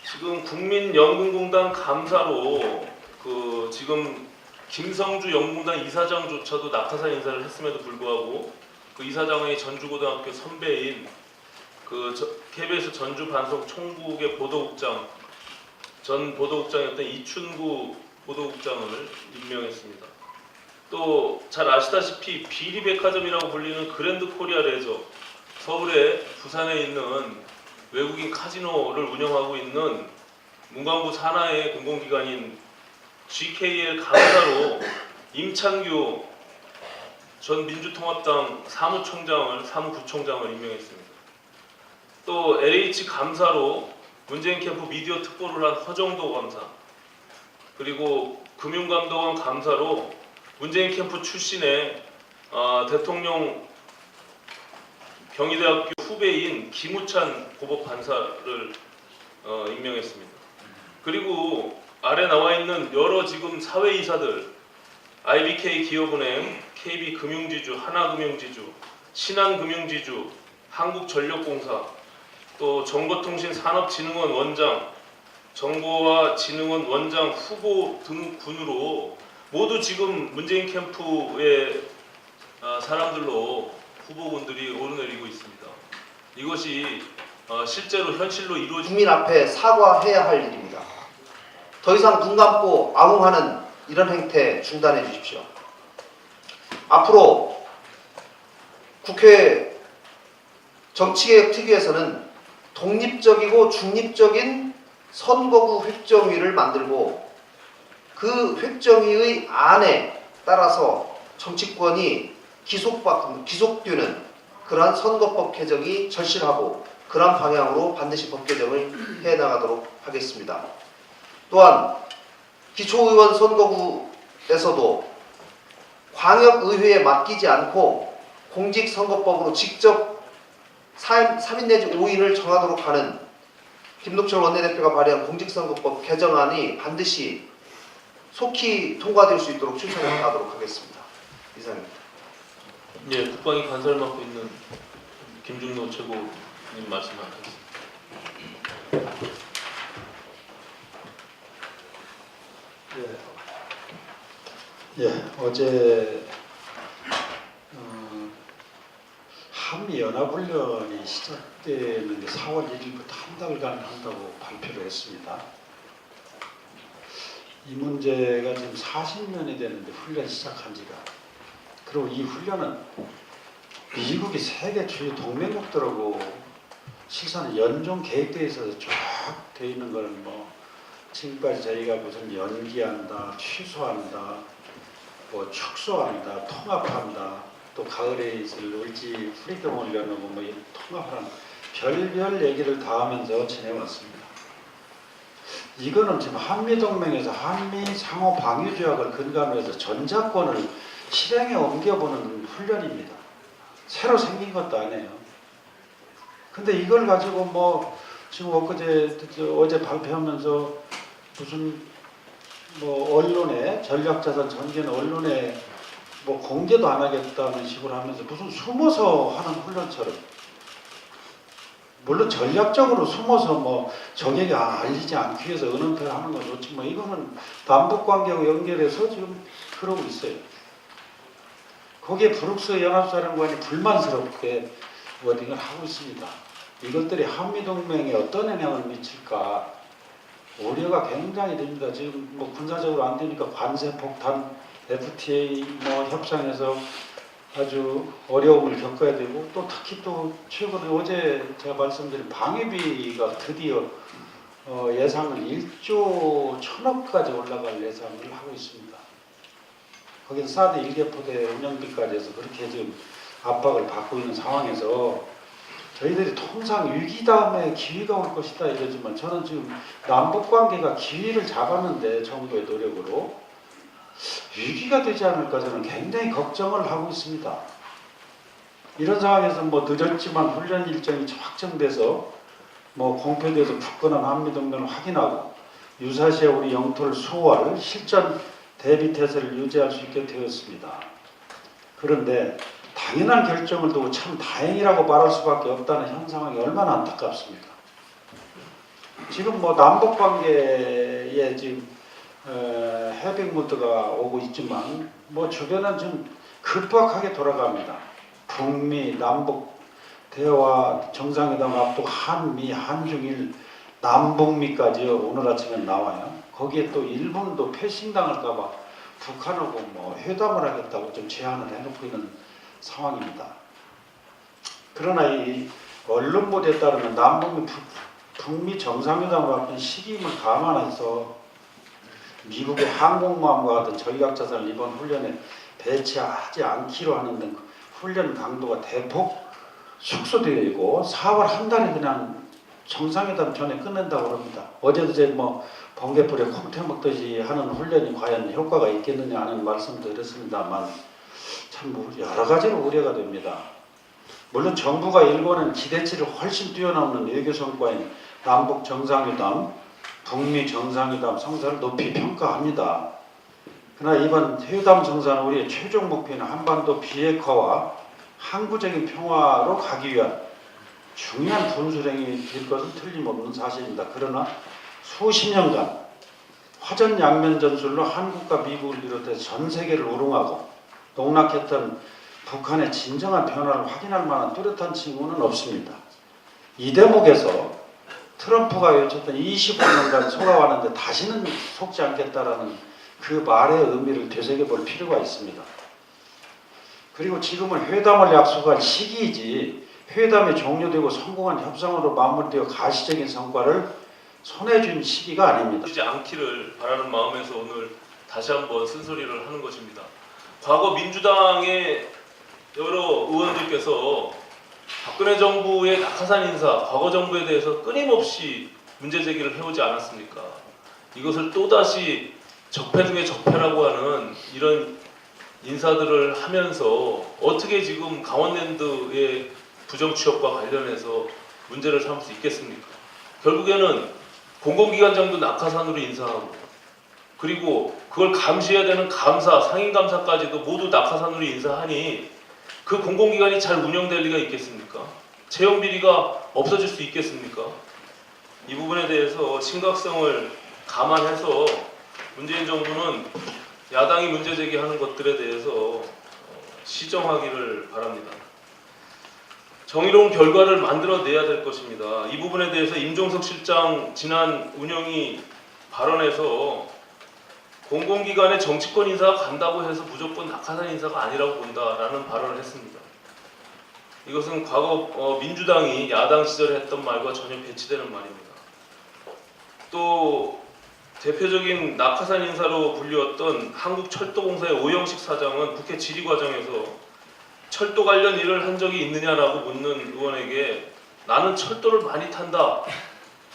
지금 국민연금공단 감사로 지금 김성주 연금공단 이사장조차도 낙하산 인사를 했음에도 불구하고 그 이사장의 전주고등학교 선배인 KBS 전주 반송 총국의 보도국장 전 보도국장이었던 이춘구 보도국장을 임명했습니다. 또 잘 아시다시피 비리백화점이라고 불리는 그랜드코리아 레저 서울에 부산에 있는 외국인 카지노를 운영하고 있는 문광부 산하의 공공기관인 GKL 감사로 임창규 전 민주통합당 사무부총장을 임명했습니다. 또 LH 감사로 문재인 캠프 미디어 특보를 한 허정도 감사 그리고 금융감독원 감사로 문재인 캠프 출신의 대통령 경희대학교 후배인 김우찬 고법판사를 임명했습니다. 그리고 아래 나와 있는 여러 지금 사회이사들 IBK 기업은행, KB금융지주, 하나금융지주, 신한금융지주, 한국전력공사 또 정보통신산업진흥원 원장, 정보화진흥원 원장 후보 등군으로 모두 지금 문재인 캠프의 사람들로 후보군들이 오르내리고 있습니다. 이것이 실제로 현실로 이루어진
국민 앞에 사과해야 할 일입니다. 더 이상 눈 감고 암호하는 이런 행태 중단해 주십시오. 앞으로 국회 정치개혁특위에서는 독립적이고 중립적인 선거구 획정위를 만들고 그 획정위의 안에 따라서 정치권이 기속되는 그러한 선거법 개정이 절실하고 그러한 방향으로 반드시 법 개정을 해나가도록 하겠습니다. 또한 기초의원 선거구에서도 광역의회에 맡기지 않고 공직선거법으로 직접 3인 내지 5인을 정하도록 하는 김동철 원내대표가 발의한 공직선거법 개정안이 반드시 속히 통과될 수 있도록 추천해 나가도록 하겠습니다. 이상입니다.
예, 국방위 간사를 맡고 있는 김중로 최고님 말씀하겠습니다.
어제 한미연합훈련이 시작되는 게 4월 1일부터 한 달간 한다고 발표를 했습니다. 이 문제가 지금 40년이 되는데 훈련 시작한 지가. 그리고 이 훈련은 미국이 세계 주요 동맹국들하고 실상 연종 계획되어 있어서 쭉 돼 있는 걸 지금까지 저희가 무슨 연기한다, 취소한다, 축소한다, 통합한다, 또 가을에 있을 을지 프리덤 훈련하고 통합하는 별별 얘기를 다 하면서 지내왔습니다. 이거는 지금 한미동맹에서 한미 상호 방위조약을 근간으로 해서 전자권을 실행에 옮겨보는 훈련입니다. 새로 생긴 것도 아니에요. 근데 이걸 가지고 뭐 지금 어제 발표하면서 무슨 뭐 언론에 전략자산 전개는 언론에 뭐 공개도 안 하겠다는 식으로 하면서 무슨 숨어서 하는 훈련처럼, 물론 전략적으로 숨어서 뭐 적에게 알리지 않기 위해서 은은표를 하는 건 좋지만 이거는 남북관계하고 연결해서 지금 그러고 있어요. 거기에 브룩스 연합사령관이 불만스럽게 워딩을 하고 있습니다. 이것들이 한미동맹에 어떤 영향을 미칠까 우려가 굉장히 됩니다. 지금 뭐 군사적으로 안 되니까 관세폭탄, FTA 뭐 협상에서 아주 어려움을 겪어야 되고, 또 특히 또 최근에 어제 제가 말씀드린 방위비가 드디어 예상을 1조 1,000억까지 올라갈 예상을 하고 있습니다. 거기서 사드 1개 포대 운영비까지 해서 그렇게 지금 압박을 받고 있는 상황에서 저희들이 통상 위기 다음에 기회가 올 것이다 이러지만 저는 지금 남북관계가 기회를 잡았는데 정부의 노력으로 위기가 되지 않을까 저는 굉장히 걱정을 하고 있습니다. 이런 상황에서 뭐 늦었지만 훈련 일정이 확정돼서 뭐 공표돼서 굳건한 한미동맹을 확인하고 유사시에 우리 영토를 수호할 실전 대비 태세를 유지할 수 있게 되었습니다. 그런데 당연한 결정을 두고 참 다행이라고 말할 수밖에 없다는 현 상황이 얼마나 안타깝습니까? 지금 뭐 남북관계에 지금 해빙 무드가 오고 있지만 뭐 주변은 좀 급박하게 돌아갑니다. 북미 남북 대화 정상회담 앞두고 한미 한중일 남북미까지 오늘 아침에 나와요. 거기에 또 일본도 패싱당할까봐 북한하고 뭐 회담을 하겠다고 좀 제안을 해놓고 있는 상황입니다. 그러나 이 언론 보도에 따르면 남북미 북미 정상회담을 앞둔 시기임을 감안해서 미국의 항공모함과 같은 전략자산을 이번 훈련에 배치하지 않기로 하는 등 훈련 강도가 대폭 축소되어 있고 4월 한 달에 그냥 정상회담 전에 끝낸다고 합니다. 어제도 제가 뭐 번개불에 콩태 먹듯이 하는 훈련이 과연 효과가 있겠느냐 하는 말씀도 드렸습니다만 참 여러 가지로 우려가 됩니다. 물론 정부가 일본은 기대치를 훨씬 뛰어넘는 외교 성과인 남북 정상회담, 북미 정상회담 성사를 높이 평가합니다. 그러나 이번 회담 성사는 우리의 최종 목표인 한반도 비핵화와 항구적인 평화로 가기 위한 중요한 분수령이 될 것은 틀림없는 사실입니다. 그러나 수십 년간 화전양면 전술로 한국과 미국을 비롯해서 전 세계를 우롱하고 농락했던 북한의 진정한 변화를 확인할 만한 뚜렷한 징후는 없습니다. 이 대목에서 트럼프가 외쳤던 25년간 속아왔는데 다시는 속지 않겠다라는 그 말의 의미를 되새겨볼 필요가 있습니다. 그리고 지금은 회담을 약속할 시기이지 회담이 종료되고 성공한 협상으로 마무리되어 가시적인 성과를 손에 쥔 시기가 아닙니다.
되지 않기를 바라는 마음에서 오늘 다시 한번 쓴소리를 하는 것입니다. 과거 민주당의 여러 의원들께서 박근혜 정부의 낙하산 인사, 과거 정부에 대해서 끊임없이 문제 제기를 해오지 않았습니까? 이것을 또다시 적폐 중에 적폐라고 하는 이런 인사들을 하면서 어떻게 지금 강원랜드의 부정 취업과 관련해서 문제를 삼을 수 있겠습니까? 결국에는 공공기관장도 낙하산으로 인사하고 그리고 그걸 감시해야 되는 감사, 상임감사까지도 모두 낙하산으로 인사하니 그 공공기관이 잘 운영될 리가 있겠습니까? 채용 비리가 없어질 수 있겠습니까? 이 부분에 대해서 심각성을 감안해서 문재인 정부는 야당이 문제 제기하는 것들에 대해서 시정하기를 바랍니다. 정의로운 결과를 만들어내야 될 것입니다. 이 부분에 대해서 임종석 실장 지난 운영위 발언에서 공공기관에 정치권 인사가 간다고 해서 무조건 낙하산 인사가 아니라고 본다라는 발언을 했습니다. 이것은 과거 민주당이 야당 시절에 했던 말과 전혀 배치되는 말입니다. 또 대표적인 낙하산 인사로 불리웠던 한국철도공사의 오영식 사장은 국회 질의 과정에서 철도 관련 일을 한 적이 있느냐라고 묻는 의원에게 나는 철도를 많이 탄다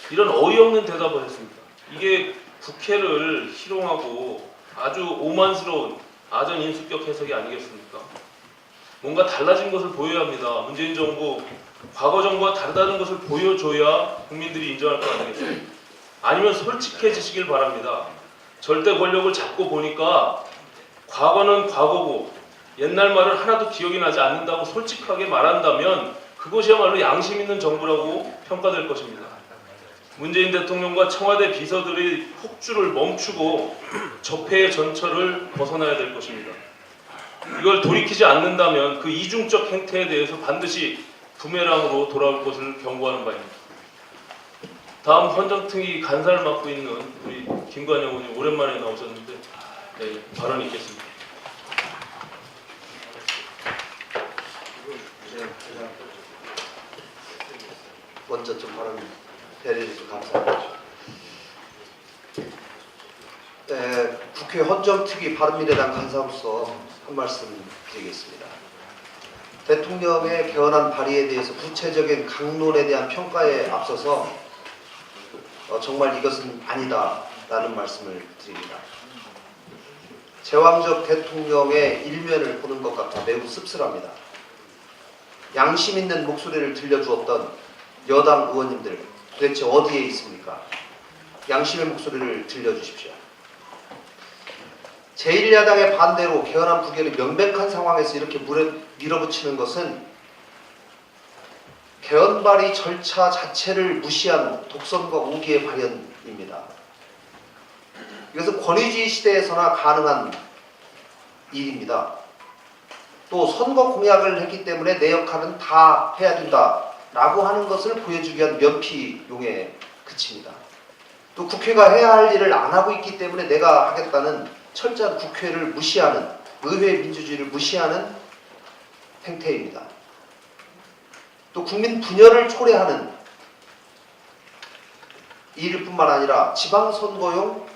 이런 어이없는 대답을 했습니다. 이게 국회를 희롱하고 아주 오만스러운 아전 인수격 해석이 아니겠습니까? 뭔가 달라진 것을 보여야 합니다. 문재인 정부 과거 정부와 다르다는 것을 보여줘야 국민들이 인정할 거 아니겠어요? 아니면 솔직해지시길 바랍니다. 절대 권력을 잡고 보니까 과거는 과거고 옛날 말은 하나도 기억이 나지 않는다고 솔직하게 말한다면 그것이야말로 양심 있는 정부라고 평가될 것입니다. 문재인 대통령과 청와대 비서들의 폭주를 멈추고 적폐의 전철을 벗어나야 될 것입니다. 이걸 돌이키지 않는다면 그 이중적 행태에 대해서 반드시 부메랑으로 돌아올 것을 경고하는 바입니다. 다음 헌정특위 간사를 맡고 있는 우리 김관영 의원님 오랜만에 나오셨는데 네, 발언 있겠습니다.
먼저 좀 발언 배려해 주셔서 감사합니다. 국회 헌정특위 바른미래당 간사로서 한 말씀 드리겠습니다. 대통령의 개헌안 발의에 대해서 구체적인 강론에 대한 평가에 앞서서 정말 이것은 아니다라는 말씀을 드립니다. 제왕적 대통령의 일면을 보는 것 같아 매우 씁쓸합니다. 양심 있는 목소리를 들려주었던 여당 의원님들 도대체 어디에 있습니까? 양심의 목소리를 들려주십시오. 제1야당의 반대로 개헌안 부결이 명백한 상황에서 이렇게 밀어붙이는 것은 개헌 발의 절차 자체를 무시한 독선과 우기의 발현입니다. 이것은 권위주의 시대에서나 가능한 일입니다. 또 선거 공약을 했기 때문에 내 역할은 다 해야 된다라고 하는 것을 보여주기 위한 면피용에 그칩니다. 또 국회가 해야 할 일을 안 하고 있기 때문에 내가 하겠다는 철저한 국회를 무시하는, 의회 민주주의를 무시하는 행태입니다. 또 국민 분열을 초래하는 일일 뿐만 아니라 지방선거용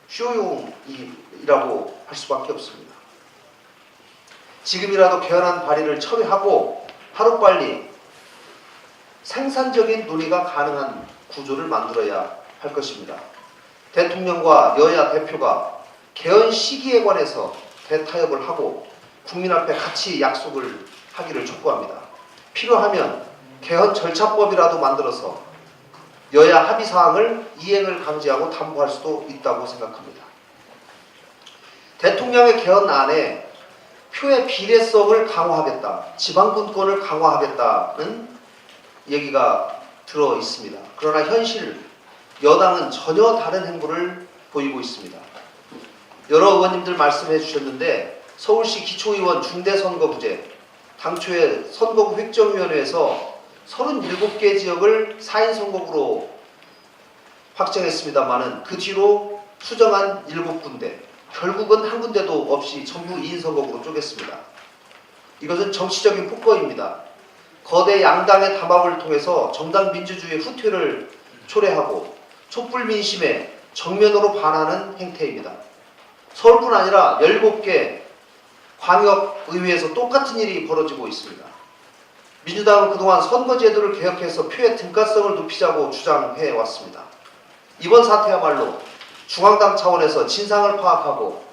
쇼용이라고 할 수밖에 없습니다. 지금이라도 개헌안 발의를 처리하고 하루빨리 생산적인 논의가 가능한 구조를 만들어야 할 것입니다. 대통령과 여야 대표가 개헌 시기에 관해서 대타협을 하고 국민 앞에 같이 약속을 하기를 촉구합니다. 필요하면 개헌 절차법이라도 만들어서 여야 합의사항을 이행을 강제하고 담보할 수도 있다고 생각합니다. 대통령의 개헌안에 표의 비례성을 강화하겠다, 지방분권을 강화하겠다는 얘기가 들어 있습니다. 그러나 현실 여당은 전혀 다른 행보를 보이고 있습니다. 여러 의원님들 말씀해 주셨는데 서울시 기초의원 중대선거구제, 당초에 선거구 획정위원회에서 37개 지역을 4인 선거구로 확정했습니다마는 그 뒤로 수정한 7군데, 결국은 한 군데도 없이 전부 2인 선거구로 쪼갰습니다. 이것은 정치적인 폭거입니다. 거대 양당의 담합을 통해서 정당 민주주의의 후퇴를 초래하고 촛불 민심에 정면으로 반하는 행태입니다. 서울뿐 아니라 17개 광역의회에서 똑같은 일이 벌어지고 있습니다. 민주당은 그동안 선거제도를 개혁해서 표의 등가성을 높이자고 주장해 왔습니다. 이번 사태야말로 중앙당 차원에서 진상을 파악하고